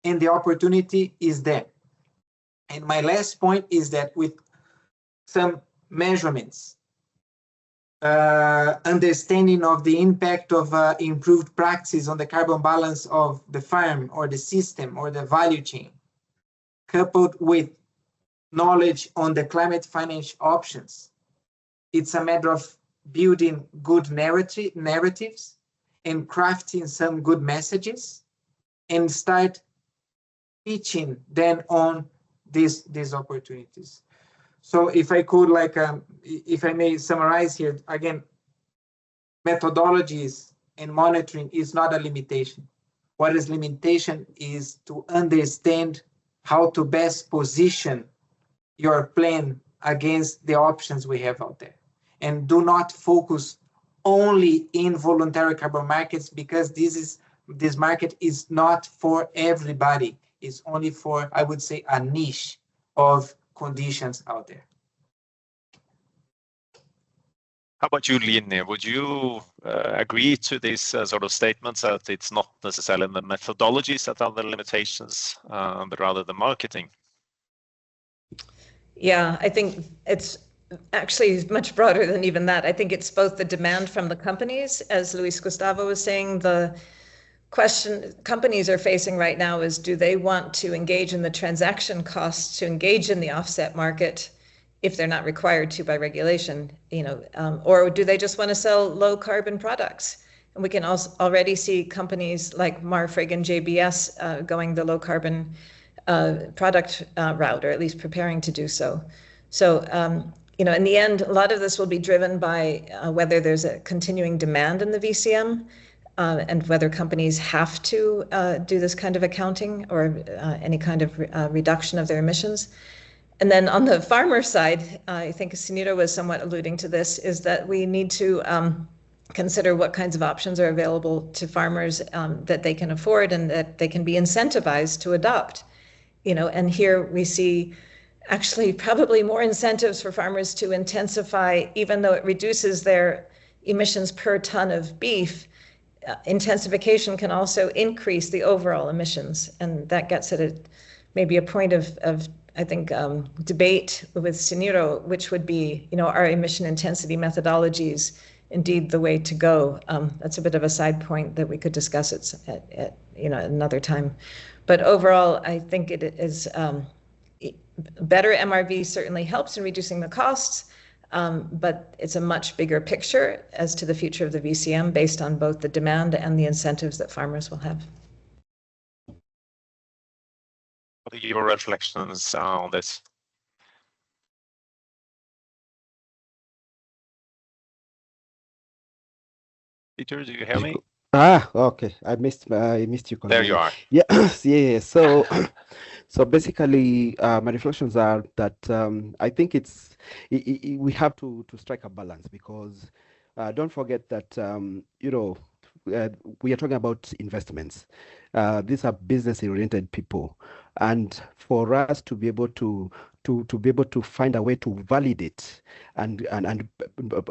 and the opportunity is there. And my last point is that with some measurements, understanding of the impact of improved practices on the carbon balance of the farm or the system or the value chain, coupled with knowledge on the climate finance options, it's a matter of building good narratives and crafting some good messages and start pitching then on these opportunities. So if I could, like, if I may summarize here, again, methodologies and monitoring is not a limitation. What is limitation is to understand how to best position your plan against the options we have out there. And do not focus only in voluntary carbon markets, because this market is not for everybody. It's only for, I would say, a niche of conditions out there. How about you, Lini? Would you agree to these sort of statements that it's not necessarily the methodologies that are the limitations, but rather the marketing? Yeah, I think it's actually much broader than even that. I think it's both the demand from the companies, as Luis Gustavo was saying. The question companies are facing right now is, do they want to engage in the transaction costs to engage in the offset market if they're not required to by regulation, or do they just want to sell low carbon products? And we can also already see companies like Marfrig and JBS going the low carbon product route, or at least preparing to do so. So, in the end, a lot of this will be driven by whether there's a continuing demand in the VCM and whether companies have to do this kind of accounting or any kind of reduction of their emissions. And then on the farmer side, I think Ciniro was somewhat alluding to this, is that we need to consider what kinds of options are available to farmers that they can afford and that they can be incentivized to adopt. And here we see actually probably more incentives for farmers to intensify, even though it reduces their emissions per ton of beef. Intensification can also increase the overall emissions, and that gets at maybe a point of I think debate with Ciniro, which would be, are emission intensity methodologies indeed the way to go? That's a bit of a side point that we could discuss at another time. But overall, I think it is better MRV certainly helps in reducing the costs, but it's a much bigger picture as to the future of the VCM based on both the demand and the incentives that farmers will have. What are your reflections on this? Peter, do you hear me? Okay. I missed you. There you are. Yeah, yeah. So basically, my reflections are that I think we have to strike a balance, because don't forget that we are talking about investments. These are business-oriented people, and for us to be able to find a way to validate and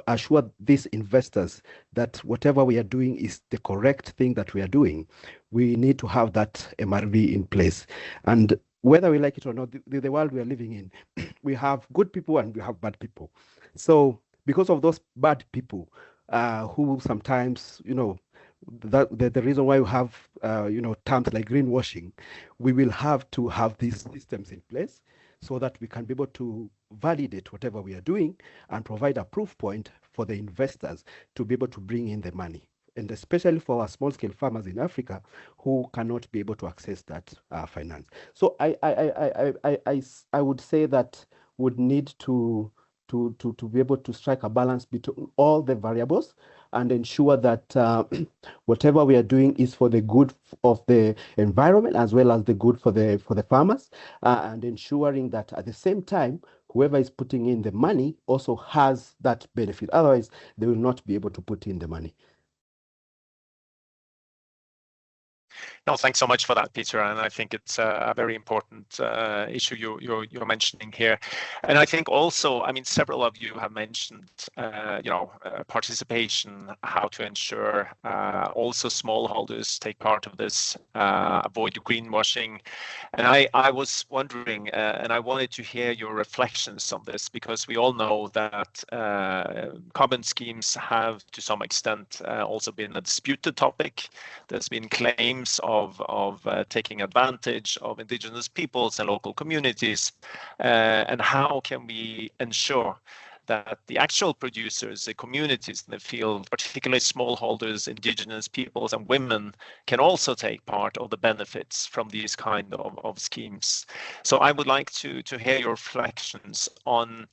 assure these investors that whatever we are doing is the correct thing that we are doing, we need to have that MRV in place. And whether we like it or not, the world we are living in, we have good people and we have bad people. So because of those bad people who sometimes, the reason why we have, terms like greenwashing, we will have to have these systems in place so that we can be able to validate whatever we are doing and provide a proof point for the investors to be able to bring in the money. And especially for our small-scale farmers in Africa who cannot be able to access that finance. So I would say that would need to be able to strike a balance between all the variables and ensure that whatever we are doing is for the good of the environment as well as the good for the farmers, and ensuring that at the same time, whoever is putting in the money also has that benefit. Otherwise, they will not be able to put in the money. No, thanks so much for that, Peter. And I think it's a very important issue you're mentioning here. And I think also, several of you have mentioned, participation, how to ensure also smallholders take part of this, avoid greenwashing. And I was wondering, and I wanted to hear your reflections on this, because we all know that carbon schemes have, to some extent, also been a disputed topic. There's been claims of taking advantage of indigenous peoples and local communities, and how can we ensure that the actual producers, the communities in the field, particularly smallholders, indigenous peoples and women, can also take part of the benefits from these kind of schemes. So I would like to hear your reflections on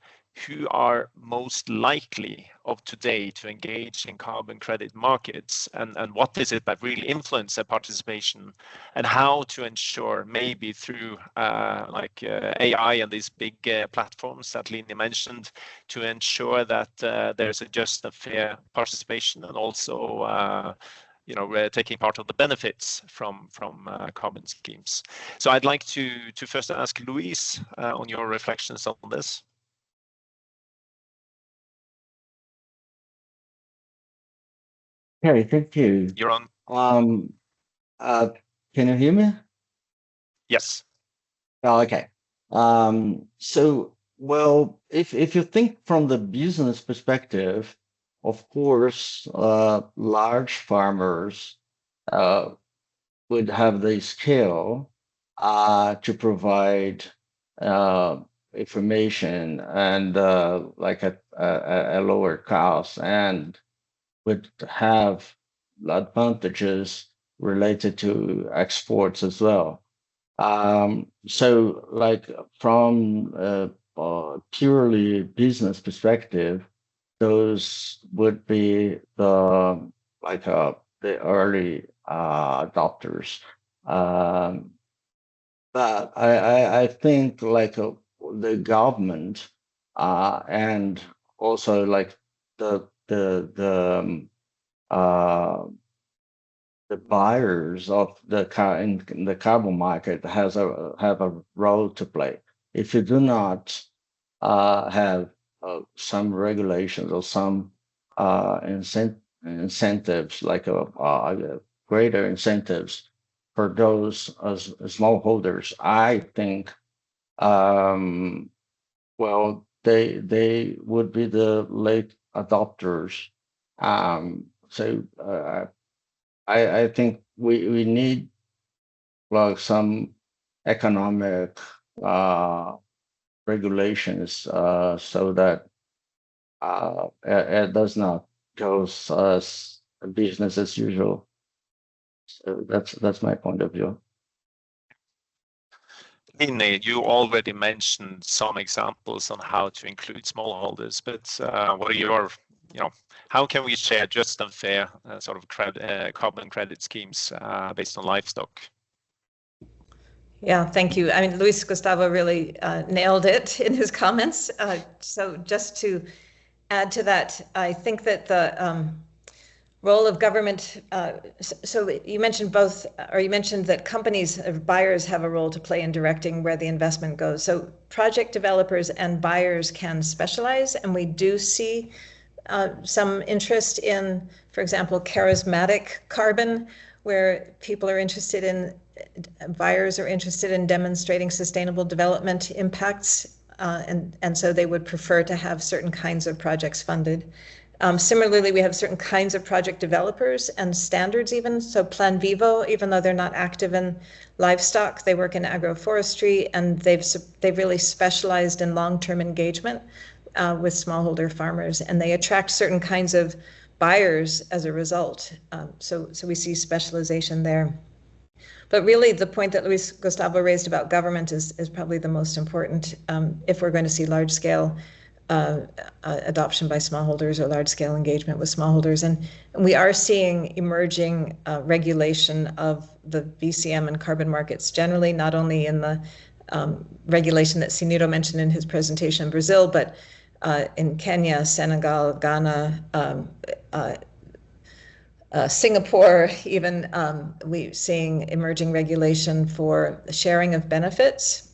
who are most likely of today to engage in carbon credit markets, and what is it that really influence their participation, and how to ensure, maybe through AI and these big platforms that Lini mentioned, to ensure that there's a just and fair participation, and also taking part of the benefits from carbon schemes. So I'd like to first ask Louise on your reflections on this. Okay, thank you. You're on. Can you hear me? Yes. Oh, okay. So, well, if you think from the business perspective, of course, large farmers would have the scale to provide information and like a lower cost, and would have advantages related to exports as well. So like from a purely business perspective, those would be the early adopters. But I think like the government and also like the buyers of in the carbon market have a role to play. If you do not have some regulations or some incentives, like greater incentives for those smallholders, I think, well, they would be the late adopters. So I think we need like some economic regulations so that it does not go as business as usual. So that's my point of view. Lini, you already mentioned some examples on how to include smallholders, but what are your, how can we share just and fair sort of carbon credit schemes based on livestock? Yeah, thank you. I mean, Luis Gustavo really nailed it in his comments. So just to add to that, I think that the role of government, so you mentioned both, or you mentioned that companies or buyers have a role to play in directing where the investment goes. So project developers and buyers can specialize, and we do see some interest in, for example, charismatic carbon, where people are interested in, buyers are interested in demonstrating sustainable development impacts, and so they would prefer to have certain kinds of projects funded. Similarly, we have certain kinds of project developers and standards even. So Plan Vivo, even though they're not active in livestock, they work in agroforestry, and they've really specialized in long-term engagement with smallholder farmers, and they attract certain kinds of buyers as a result. So we see specialization there. But really, the point that Luis Gustavo raised about government is probably the most important if we're going to see large-scale adoption by smallholders or large-scale engagement with smallholders. And we are seeing emerging regulation of the VCM and carbon markets generally, not only in the regulation that Ciniro mentioned in his presentation in Brazil, but in Kenya, Senegal, Ghana, Singapore, even we're seeing emerging regulation for sharing of benefits,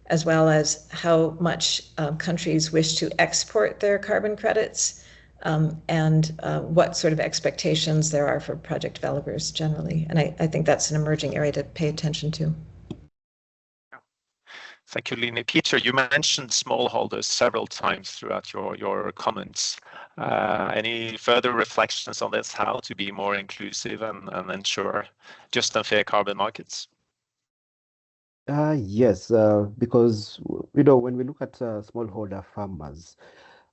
as well as how much countries wish to export their carbon credits, and what sort of expectations there are for project developers generally. And I think that's an emerging area to pay attention to. Thank you, Lini. Peter, you mentioned smallholders several times throughout your comments. Any further reflections on this, how to be more inclusive and ensure just and fair carbon markets? Yes, because when we look at smallholder farmers,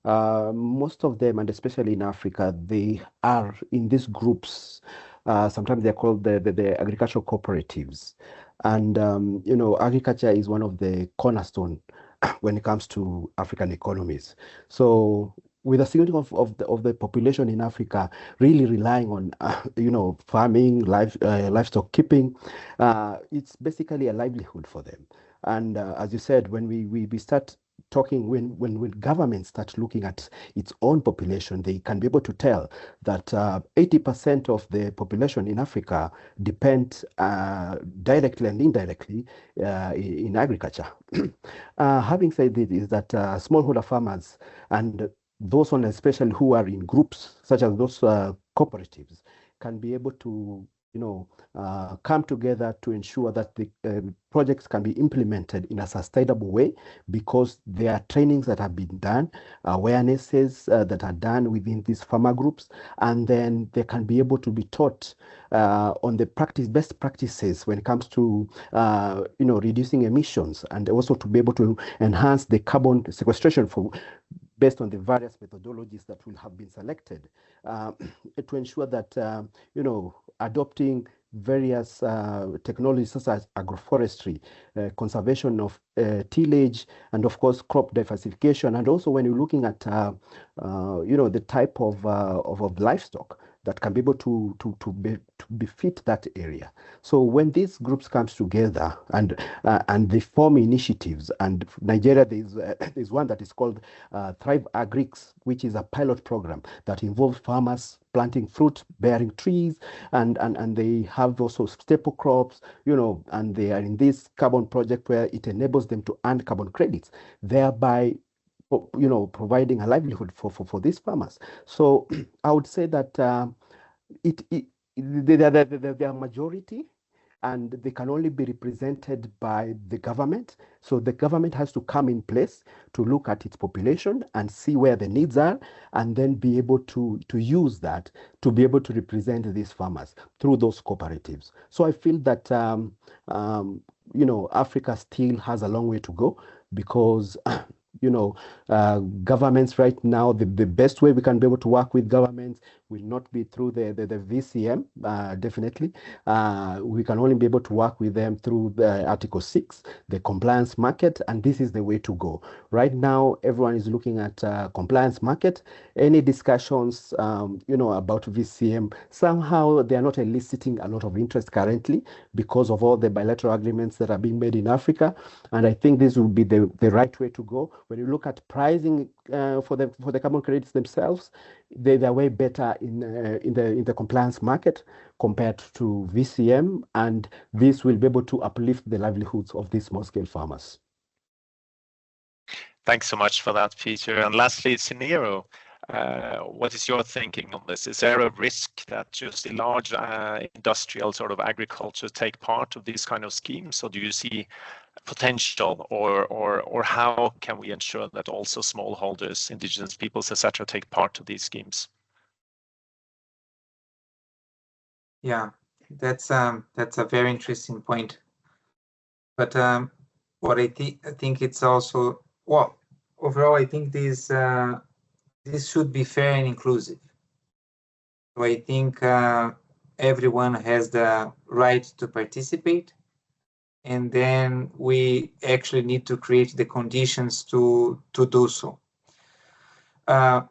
most of them, and especially in Africa, they are in these groups. Sometimes they're called the agricultural cooperatives, and agriculture is one of the cornerstone when it comes to African economies. So with a significance of the population in Africa really relying on farming, livestock keeping, it's basically a livelihood for them. And as you said, when we start talking, when governments start looking at its own population, they can be able to tell that 80% of the population in Africa depend directly and indirectly in agriculture. Having said this, is that smallholder farmers and those ones especially who are in groups such as those cooperatives can be able to come together to ensure that the projects can be implemented in a sustainable way, because there are trainings that have been done, awarenesses that are done within these farmer groups, and then they can be able to be taught on the best practices when it comes to reducing emissions, and also to be able to enhance the carbon sequestration based on the various methodologies that will have been selected, to ensure that adopting various technologies such as agroforestry, conservation of tillage, and of course crop diversification. And also when you're looking at the type of livestock that can be able to befit that area. So when these groups comes together and they form initiatives, and Nigeria, there's one that is called Thrive Agrix, which is a pilot program that involves farmers planting fruit-bearing trees, and they have also staple crops, and they are in this carbon project where it enables them to earn carbon credits, thereby providing a livelihood for these farmers. So I would say that they are majority, and they can only be represented by the government. So the government has to come in place to look at its population and see where the needs are, and then be able to use that to be able to represent these farmers through those cooperatives. So I feel that Africa still has a long way to go, because governments right now, the best way we can be able to work with governments will not be through the VCM, definitely. We can only be able to work with them through the Article 6, the compliance market, and this is the way to go. Right now, everyone is looking at compliance market. Any discussions, about VCM, somehow they are not eliciting a lot of interest currently because of all the bilateral agreements that are being made in Africa. And I think this will be the right way to go. When you look at pricing for the carbon credits themselves, they're way better in the compliance market compared to VCM, and this will be able to uplift the livelihoods of these small-scale farmers. Thanks so much for that, Peter. And lastly, Ciniro, what is your thinking on this? Is there a risk that just the large industrial sort of agriculture take part of these kind of schemes, or do you see potential, or how can we ensure that also smallholders, indigenous peoples, etc., take part of these schemes? Yeah, that's a very interesting point. But what I think it's also, well, overall, I think this should be fair and inclusive. So I think everyone has the right to participate, and then we actually need to create the conditions to do so. And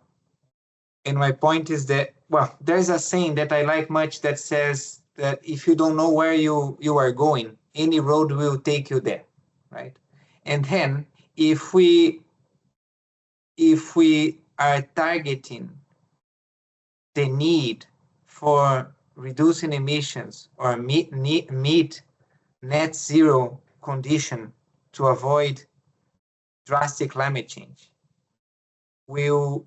my point is that, well, there's a saying that I like much that says that if you don't know where you are going, any road will take you there, right? And then if we are targeting the need for reducing emissions or meet net zero condition to avoid drastic climate change, we'll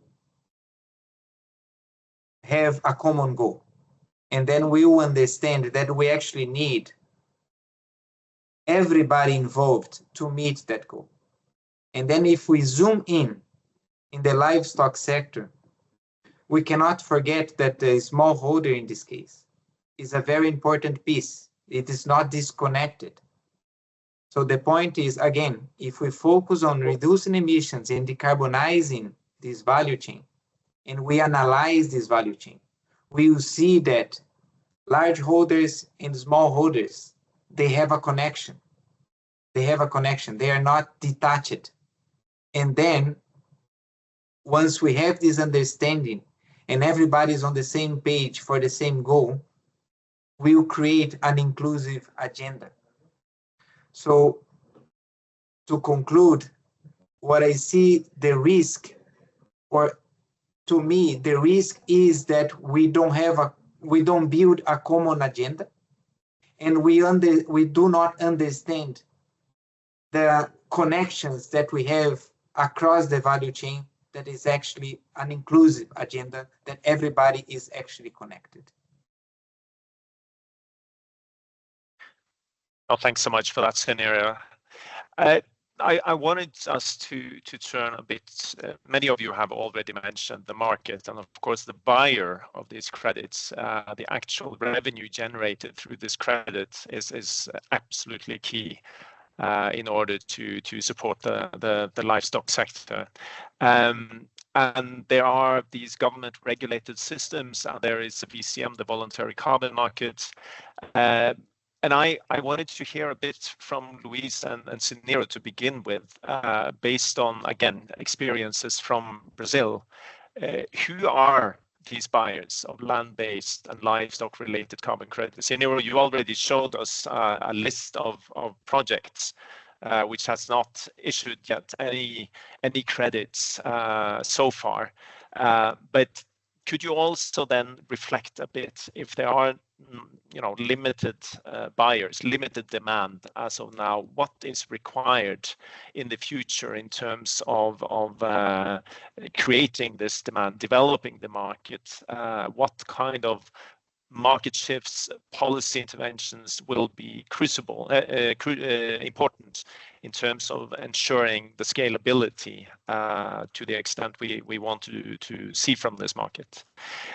have a common goal. And then we will understand that we actually need everybody involved to meet that goal. And then if we zoom in the livestock sector, we cannot forget that the smallholder in this case is a very important piece. It is not disconnected. So the point is, again, if we focus on reducing emissions and decarbonizing this value chain, and we analyze this value chain, we will see that large holders and small holders, they have a connection. They have a connection. They are not detached. And then once we have this understanding and everybody's on the same page for the same goal, we will create an inclusive agenda. So to conclude, what I see the risk, or to me, the risk is that we don't build a common agenda, and we do not understand the connections that we have across the value chain that is actually an inclusive agenda, that everybody is actually connected. Oh, thanks so much for that, Ciniro. I wanted us to turn a bit. Many of you have already mentioned the market, and of course the buyer of these credits. The actual revenue generated through this credit is absolutely key in order to support the livestock sector. And there are these government regulated systems, and there is the VCM, the voluntary carbon market. And I wanted to hear a bit from Luis and Ciniro to begin with, based on, again, experiences from Brazil. Who are these buyers of land-based and livestock-related carbon credits? Ciniro, you already showed us a list of projects which has not issued yet any credits so far. But could you also then reflect a bit if there are, limited buyers, limited demand as of now? What is required in the future in terms of creating this demand, developing the market? What kind of market shifts, policy interventions will be important in terms of ensuring the scalability to the extent we want to see from this market?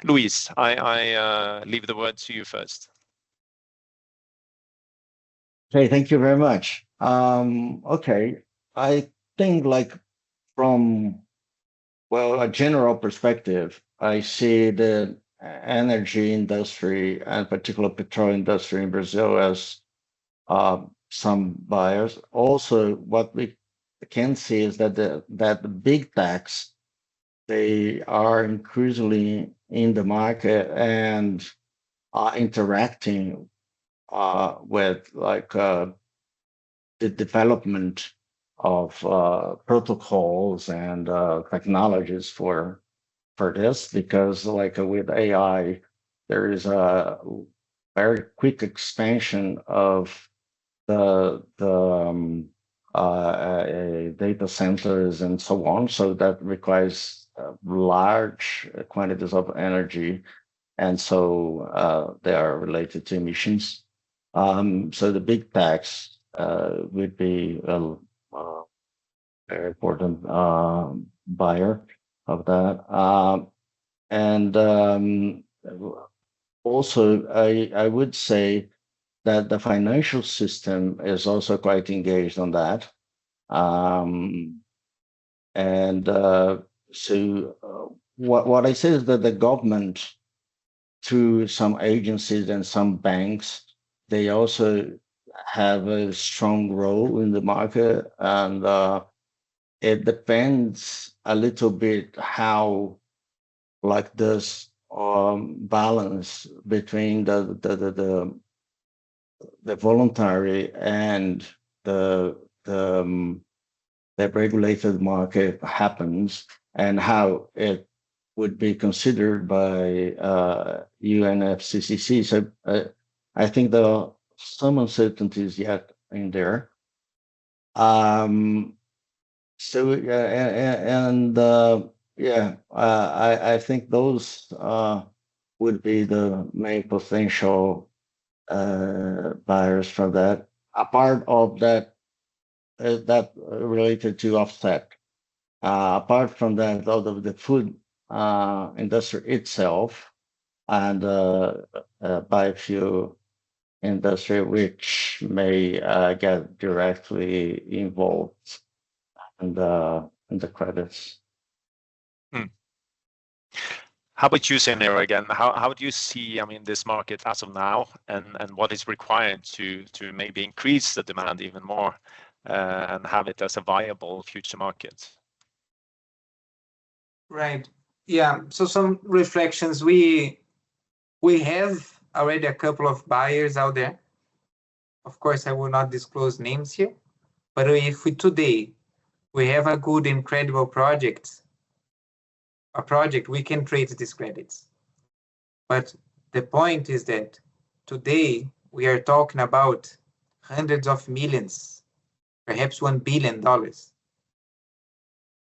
Luis, I leave the word to you first. Okay, thank you very much. Okay, I think from a general perspective, I see the energy industry and particularly petrol industry in Brazil as some buyers. Also, what we can see is that the big techs, they are increasingly in the market and interacting with the development of protocols and technologies for this, because with AI, there is a very quick expansion of the data centers and so on. So that requires large quantities of energy, and so they are related to emissions. So the big techs would be a very important buyer of that. And also, I would say that the financial system is also quite engaged on that. So what I say is that the government, through some agencies and some banks, they also have a strong role in the market, and it depends a little bit how this balance between the voluntary and the regulated market happens, and how it would be considered by UNFCCC. So I think there are some uncertainties yet in there. I think those would be the main potential buyers from that. A part of that related to offset. Apart from that, out of the food industry itself and biofuel industry, which may get directly involved in the credits. How about you, Ciniro, again? How do you see, this market as of now, and what is required to maybe increase the demand even more and have it as a viable future market? Right. Yeah. So some reflections. We have already a couple of buyers out there. Of course, I will not disclose names here, but if today we have a good, incredible project, we can trade these credits. But the point is that today we are talking about hundreds of millions, perhaps $1 billion.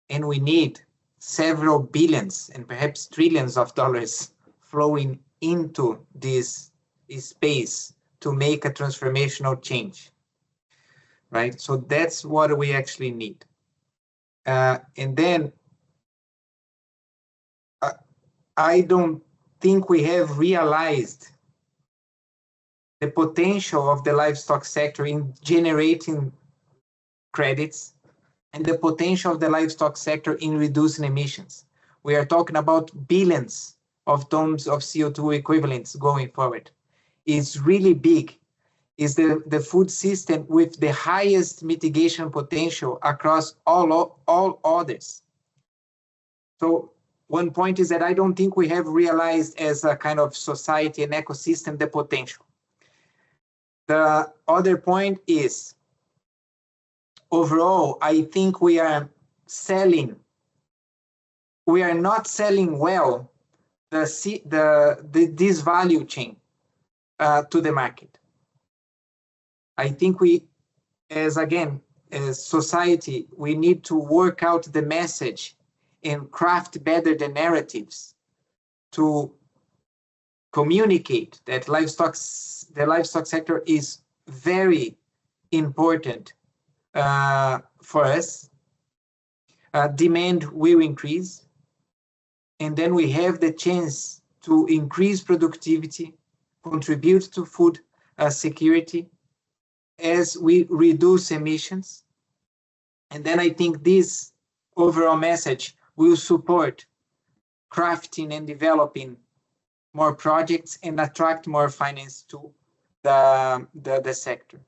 And we need several billions and perhaps trillions of dollars flowing into this space to make a transformational change. right? So that's what we actually need. And then I don't think we have realized the potential of the livestock sector in generating credits and the potential of the livestock sector in reducing emissions. We are talking about billions of tons of CO2 equivalents going forward. It's really big. It's the food system with the highest mitigation potential across all others. So one point is that I don't think we have realized as a kind of society and ecosystem the potential. The other point is, overall, I think we are not selling well this value chain to the market. I think we, as society, we need to work out the message and craft better the narratives to communicate that the livestock sector is very important for us. Demand will increase, and then we have the chance to increase productivity, contribute to food security as we reduce emissions. And then I think this overall message will support crafting and developing more projects and attract more finance to the sector.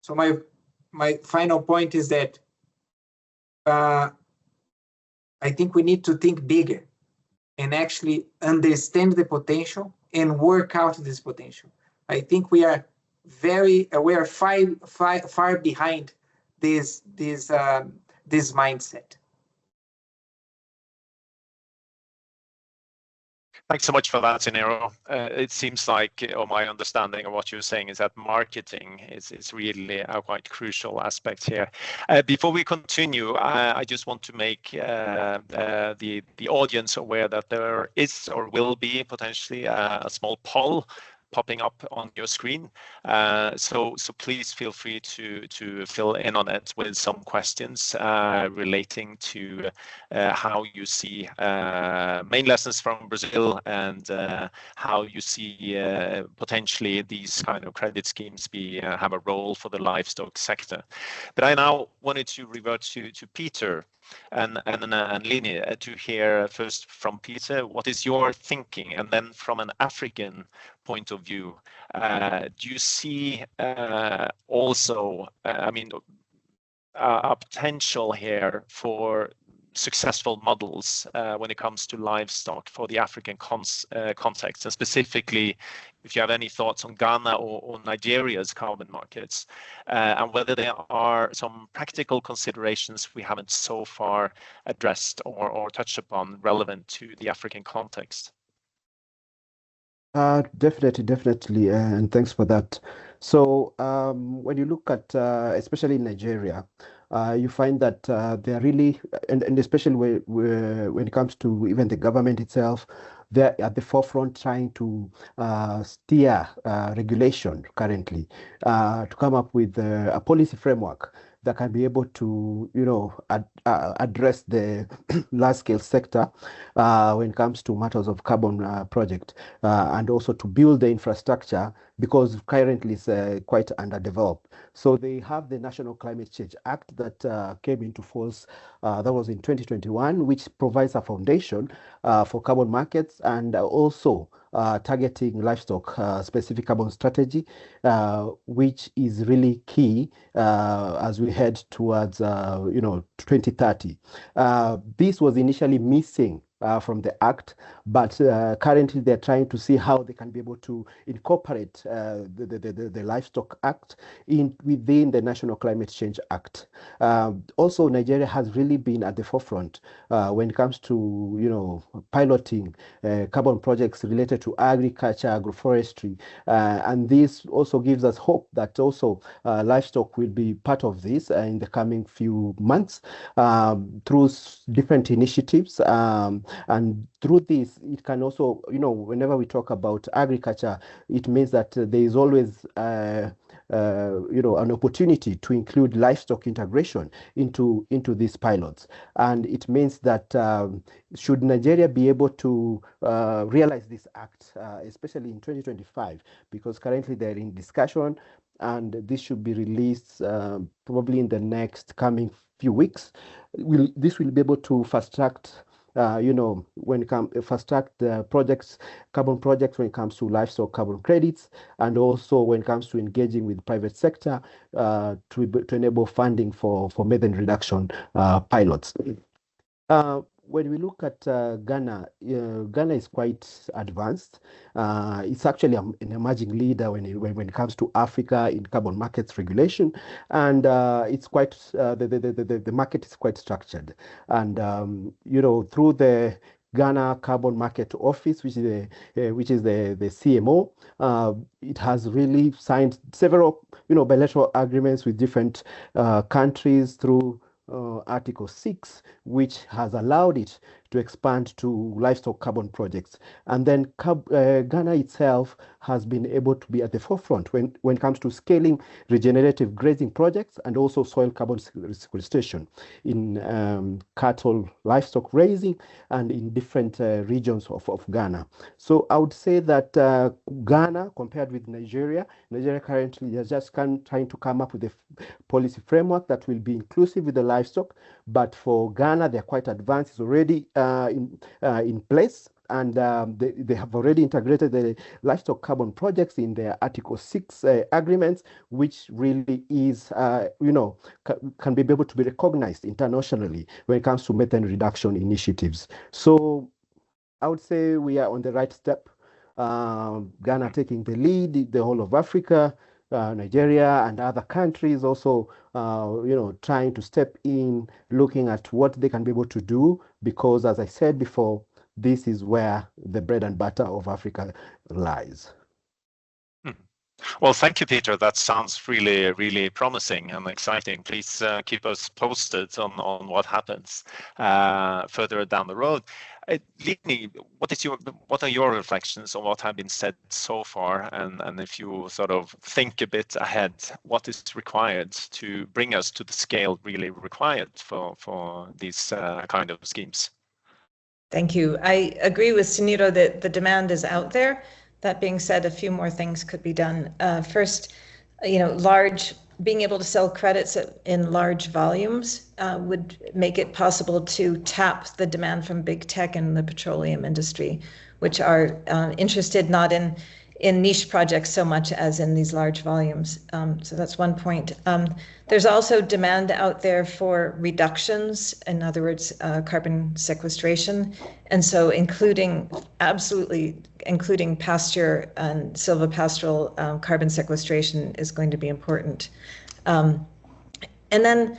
So my final point is that I think we need to think bigger and actually understand the potential and work out this potential. I think we are far behind this mindset. Thanks so much for that, Ciniro. It seems like, or my understanding of what you're saying is that marketing is really a quite crucial aspect here. Before we continue, I just want to make the audience aware that there is or will be potentially a small poll popping up on your screen. So please feel free to fill in on it with some questions relating to how you see main lessons from Brazil and how you see potentially these kind of credit schemes have a role for the livestock sector. But I now wanted to revert to Peter and Lini to hear first from Peter, what is your thinking? And then from an African point of view, do you see also, a potential here for successful models when it comes to livestock for the African context, and specifically if you have any thoughts on Ghana or Nigeria's carbon markets, and whether there are some practical considerations we haven't so far addressed or touched upon relevant to the African context. Definitely, and thanks for that. So when you look at, especially in Nigeria, you find that they're really, and especially when it comes to even the government itself, they're at the forefront trying to steer regulation currently to come up with a policy framework that can be able to, address the large-scale sector when it comes to matters of carbon project, and also to build the infrastructure, because currently it's quite underdeveloped. So they have the National Climate Change Act that came into force, that was in 2021, which provides a foundation for carbon markets and also targeting livestock specific carbon strategy, which is really key as we head towards 2030. This was initially missing from the Act, but currently they're trying to see how they can be able to incorporate the Livestock Act within the National Climate Change Act. Also, Nigeria has really been at the forefront when it comes to piloting carbon projects related to agriculture, agroforestry, and this also gives us hope that also livestock will be part of this in the coming few months through different initiatives. And through this, it can also, whenever we talk about agriculture, it means that there is always an opportunity to include livestock integration into these pilots. And it means that should Nigeria be able to realize this act, especially in 2025, because currently they're in discussion, and this should be released probably in the next coming few weeks. This will be able to fast track, when it comes fast track the carbon projects when it comes to livestock carbon credits, and also when it comes to engaging with the private sector to enable funding for methane reduction pilots. When we look at Ghana, Ghana is quite advanced. It's actually an emerging leader when it comes to Africa in carbon markets regulation, and it's quite the market is quite structured. And through the Ghana Carbon Market Office, which is the CMO, it has really signed several bilateral agreements with different countries through Article 6, which has allowed it to expand to livestock carbon projects. And then Ghana itself has been able to be at the forefront when it comes to scaling regenerative grazing projects and also soil carbon sequestration in cattle livestock raising and in different regions of Ghana. So I would say that Ghana, compared with Nigeria currently is just trying to come up with a policy framework that will be inclusive with the livestock. But for Ghana, they're quite advanced. It's already in place, and they have already integrated the livestock carbon projects in their Article 6 agreements, which really is, can be able to be recognized internationally when it comes to methane reduction initiatives. So I would say we are on the right step. Ghana taking the lead, the whole of Africa, Nigeria and other countries also, trying to step in, looking at what they can be able to do, because as I said before, this is where the bread and butter of Africa lies. Well, thank you, Peter. That sounds really, really promising and exciting. Please keep us posted on what happens further down the road. Lini, what are your reflections on what have been said so far? And if you sort of think a bit ahead, what is required to bring us to the scale really required for these kind of schemes? Thank you. I agree with Ciniro that the demand is out there. That being said, a few more things could be done. First, being able to sell credits in large volumes would make it possible to tap the demand from big tech and the petroleum industry, which are interested not in niche projects so much as in these large volumes. So that's one point. There's also demand out there for reductions, in other words, carbon sequestration. And so including pasture and silvopastoral carbon sequestration is going to be important. And then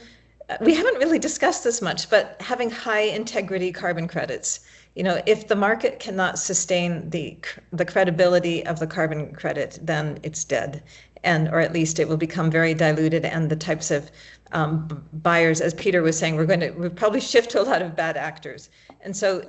we haven't really discussed this much, but having high integrity carbon credits. If the market cannot sustain the credibility of the carbon credit, then it's dead, or at least it will become very diluted, and the types of buyers, as Peter was saying, we'll probably shift to a lot of bad actors. And so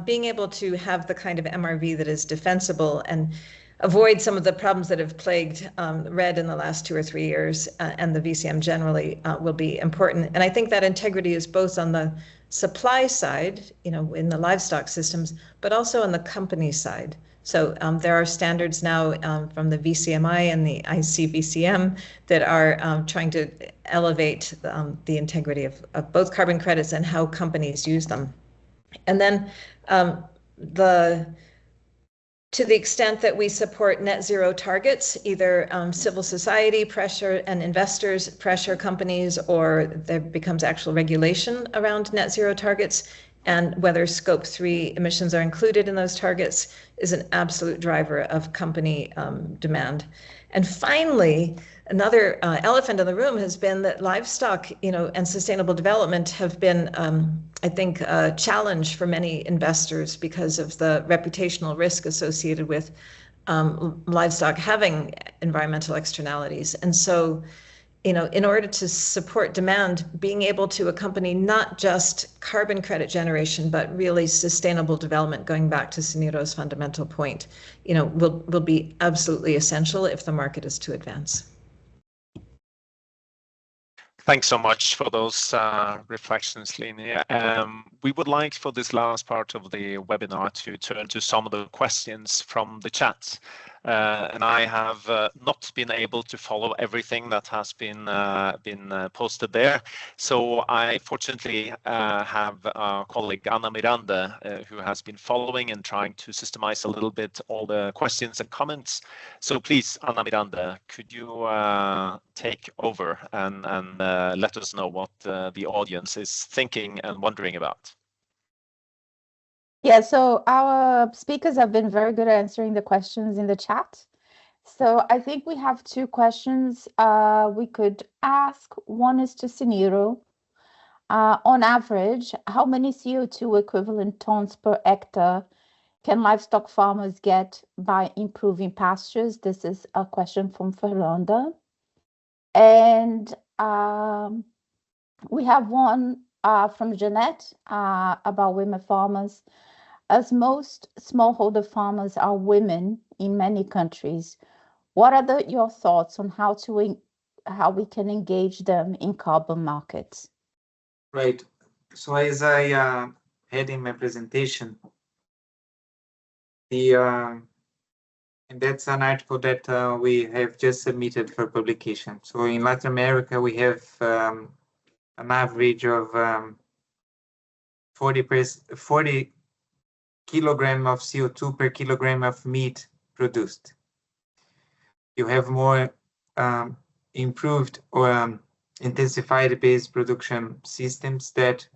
being able to have the kind of MRV that is defensible and avoid some of the problems that have plagued RED in the last 2 or 3 years and the VCM generally will be important. And I think that integrity is both on the supply side, in the livestock systems, but also on the company side. So there are standards now from the VCMI and the ICVCM that are trying to elevate the integrity of both carbon credits and how companies use them. And then to the extent that we support net zero targets, either civil society pressure and investors pressure companies, or there becomes actual regulation around net zero targets, and whether Scope 3 emissions are included in those targets is an absolute driver of company demand. And finally, another elephant in the room has been that livestock, and sustainable development have been, I think, a challenge for many investors because of the reputational risk associated with livestock having environmental externalities. And so, in order to support demand, being able to accompany not just carbon credit generation, but really sustainable development, going back to Ciniro's fundamental point, will be absolutely essential if the market is to advance. Thanks so much for those reflections, Lini. We would like for this last part of the webinar to turn to some of the questions from the chat. And I have not been able to follow everything that has been posted there. So I fortunately have our colleague Ana Miranda, who has been following and trying to systemize a little bit all the questions and comments. So please, Ana Miranda, could you take over and let us know what the audience is thinking and wondering about? Yeah, so our speakers have been very good at answering the questions in the chat. So I think we have two questions we could ask. One is to Ciniro. On average, how many CO2 equivalent tons per hectare can livestock farmers get by improving pastures? This is a question from Fernanda. And we have one from Jeanette about women farmers. As most smallholder farmers are women in many countries, what are your thoughts on how we can engage them in carbon markets? Right. So as I had in my presentation, and that's an article that we have just submitted for publication. So in Latin America, we have an average of 40 kilogram of CO2 per kilogram of meat produced. You have more improved or intensified based production systems that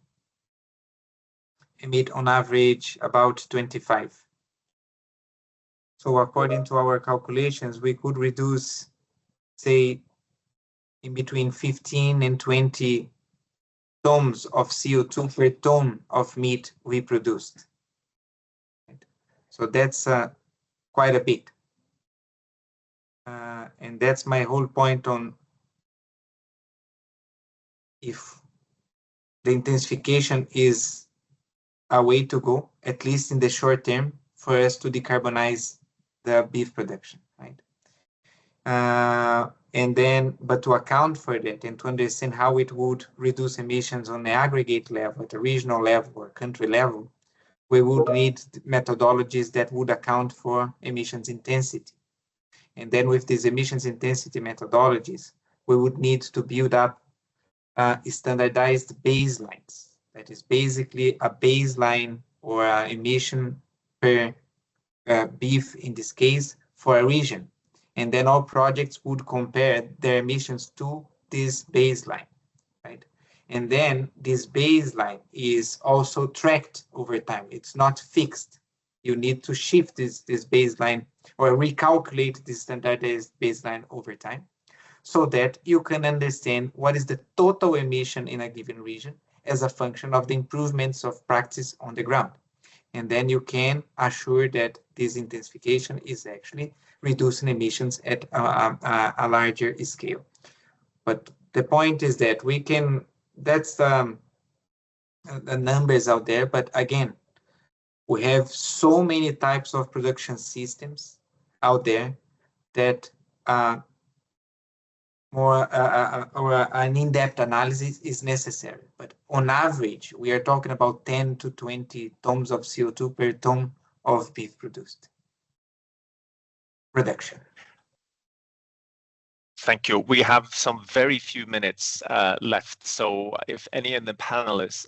emit on average about 25. So according to our calculations, we could reduce, say, in between 15 and 20 tons of CO2 per ton of meat we produced. So that's quite a bit. And that's my whole point on if the intensification is a way to go, at least in the short term, for us to decarbonize the beef production, right? And then, but to account for that and to understand how it would reduce emissions on the aggregate level, at the regional level or country level, we would need methodologies that would account for emissions intensity. And then with these emissions intensity methodologies, we would need to build up standardized baselines. That is basically a baseline or emission per beef in this case for a region. And then all projects would compare their emissions to this baseline, right? And then this baseline is also tracked over time. It's not fixed. You need to shift this baseline or recalculate this standardized baseline over time so that you can understand what is the total emission in a given region as a function of the improvements of practice on the ground. And then you can assure that this intensification is actually reducing emissions at a larger scale. But the point is that we can, that's the numbers out there, but again, we have so many types of production systems out there that an in-depth analysis is necessary. But on average, we are talking about 10 to 20 tons of CO2 per ton of beef produced. Reduction. Thank you. We have some very few minutes left. So if any of the panelists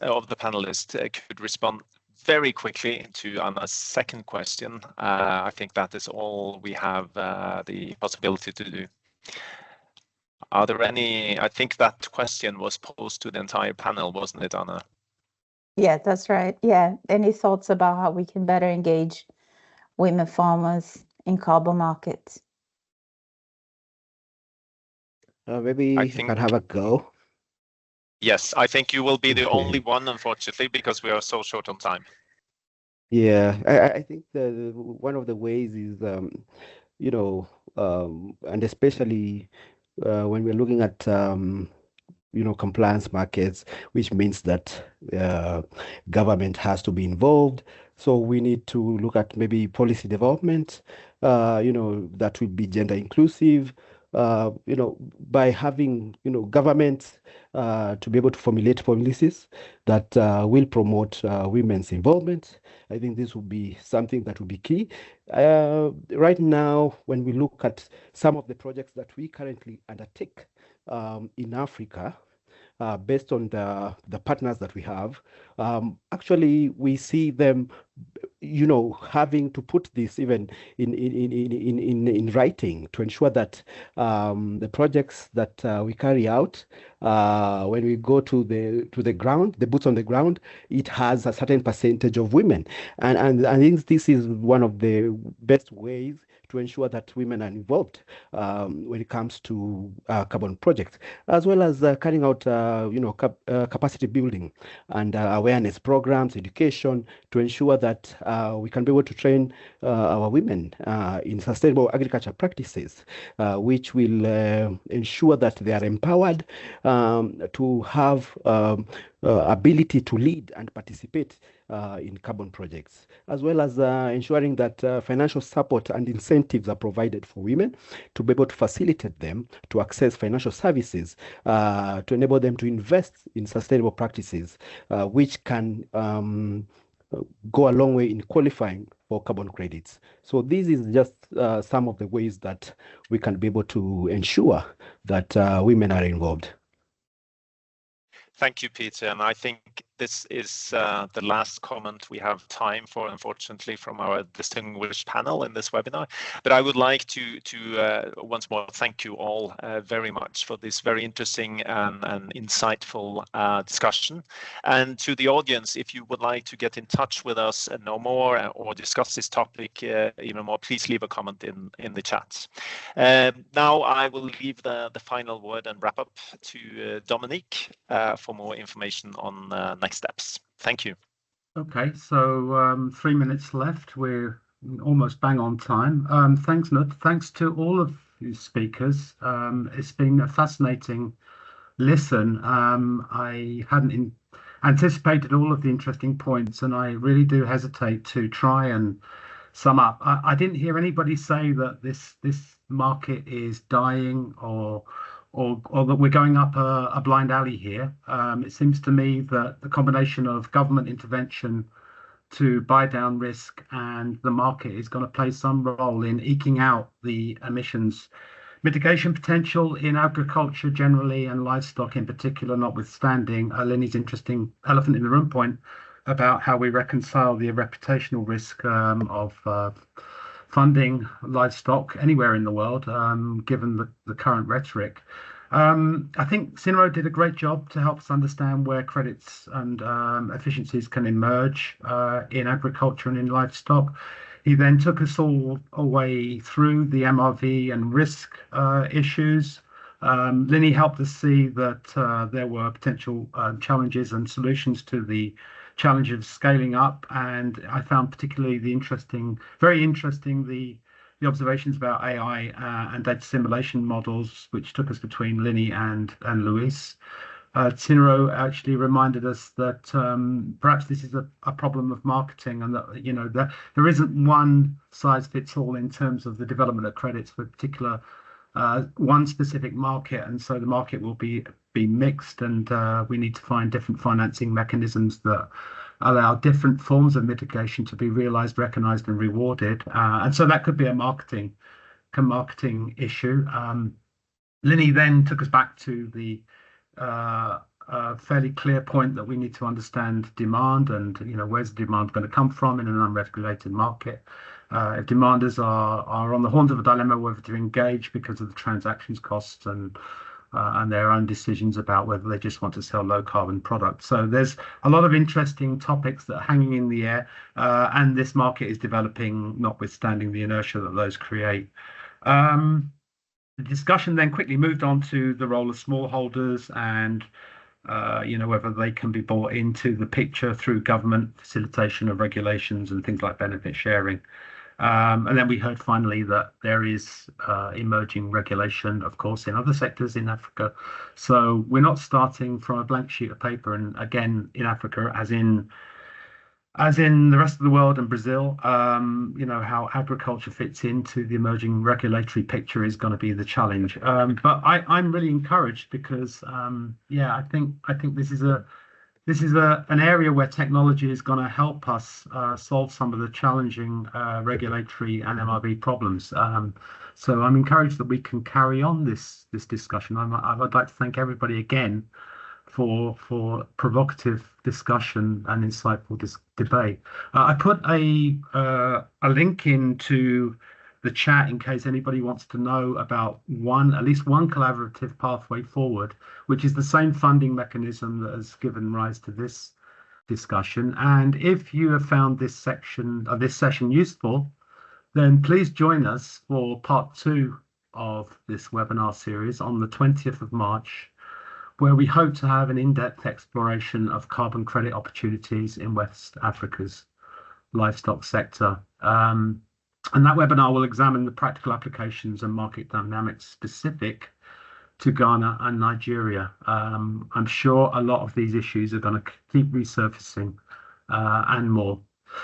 could respond very quickly to Anna's second question, I think that is all we have the possibility to do. Are there any, I think that question was posed to the entire panel, wasn't it, Anna? Yeah, that's right. Yeah. Any thoughts about how we can better engage women farmers in carbon markets? Maybe I can have a go. Yes, I think you will be the only one, unfortunately, because we are so short on time. Yeah, I think one of the ways is, you know, and especially when we're looking at, you know, compliance markets, which means that government has to be involved. So we need to look at maybe policy development, you know, that would be gender inclusive, by having, governments to be able to formulate policies that will promote women's involvement. I think this will be something that will be key. Right now, when we look at some of the projects that we currently undertake in Africa, based on the partners that we have, actually we see them, having to put this even in writing to ensure that the projects that we carry out, when we go to the ground, the boots on the ground, it has a certain percentage of women, and I think this is one of the best ways to ensure that women are involved when it comes to carbon projects, as well as carrying out, capacity building and awareness programs, education, to ensure that we can be able to train our women in sustainable agriculture practices, which will ensure that they are empowered to have ability to lead and participate in carbon projects, as well as ensuring that financial support and incentives are provided for women to be able to facilitate them to access financial services to enable them to invest in sustainable practices, which can go a long way in qualifying for carbon credits. So this is just some of the ways that we can be able to ensure that women are involved. Thank you, Peter. And I think this is the last comment we have time for, unfortunately, from our distinguished panel in this webinar. But I would like to once more thank you all very much for this very interesting and insightful discussion. And to the audience, if you would like to get in touch with us and know more or discuss this topic even more, please leave a comment in the chat. Now I will leave the final word and wrap up to Dominique for more information on next steps. Thank you. Okay, so 3 minutes left. We're almost bang on time. Thanks, Knut. Thanks to all of you speakers. It's been a fascinating listen. I hadn't anticipated all of the interesting points, and I really do hesitate to try and sum up. I didn't hear anybody say that this market is dying or that we're going up a blind alley here. It seems to me that the combination of government intervention to buy down risk and the market is going to play some role in eking out the emissions mitigation potential in agriculture generally and livestock in particular, notwithstanding Lini's interesting elephant in the room point about how we reconcile the reputational risk of funding livestock anywhere in the world, given the current rhetoric. I think Ciniro did a great job to help us understand where credits and efficiencies can emerge in agriculture and in livestock. He then took us all away through the MRV and risk issues. Lini helped us see that there were potential challenges and solutions to the challenge of scaling up, and I found particularly very interesting the observations about AI and data simulation models, which took us between Lini and Luis. Ciniro actually reminded us that perhaps this is a problem of marketing, and that there isn't one size fits all in terms of the development of credits for a particular one specific market, and so the market will be mixed, and we need to find different financing mechanisms that allow different forms of mitigation to be realized, recognized, and rewarded. And so that could be a marketing issue. Lini then took us back to the fairly clear point that we need to understand demand and where's the demand going to come from in an unregulated market. If demanders are on the horns of a dilemma whether to engage because of the transactions costs and their own decisions about whether they just want to sell low carbon products. So there's a lot of interesting topics that are hanging in the air, and this market is developing, notwithstanding the inertia that those create. The discussion then quickly moved on to the role of smallholders and whether they can be brought into the picture through government facilitation of regulations and things like benefit sharing. And then we heard finally that there is emerging regulation, of course, in other sectors in Africa. So we're not starting from a blank sheet of paper. And again, in Africa, as in as in the rest of the world and Brazil, how agriculture fits into the emerging regulatory picture is going to be the challenge. But I'm really encouraged because, I think this is an area where technology is going to help us solve some of the challenging regulatory and MRV problems. So I'm encouraged that we can carry on this discussion. I'd like to thank everybody again for provocative discussion and insightful debate. I put a link into the chat in case anybody wants to know about at least one collaborative pathway forward, which is the same funding mechanism that has given rise to this discussion. And if you have found this session useful, then please join us for part 2 of this webinar series on the 20th of March, where we hope to have an in-depth exploration of carbon credit opportunities in West Africa's livestock sector. And that webinar will examine the practical applications and market dynamics specific to Ghana and Nigeria. I'm sure a lot of these issues are going to keep resurfacing and more.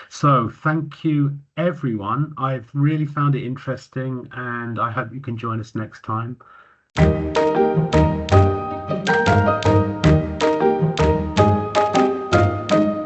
So thank you, everyone. I've really found it interesting, and I hope you can join us next time.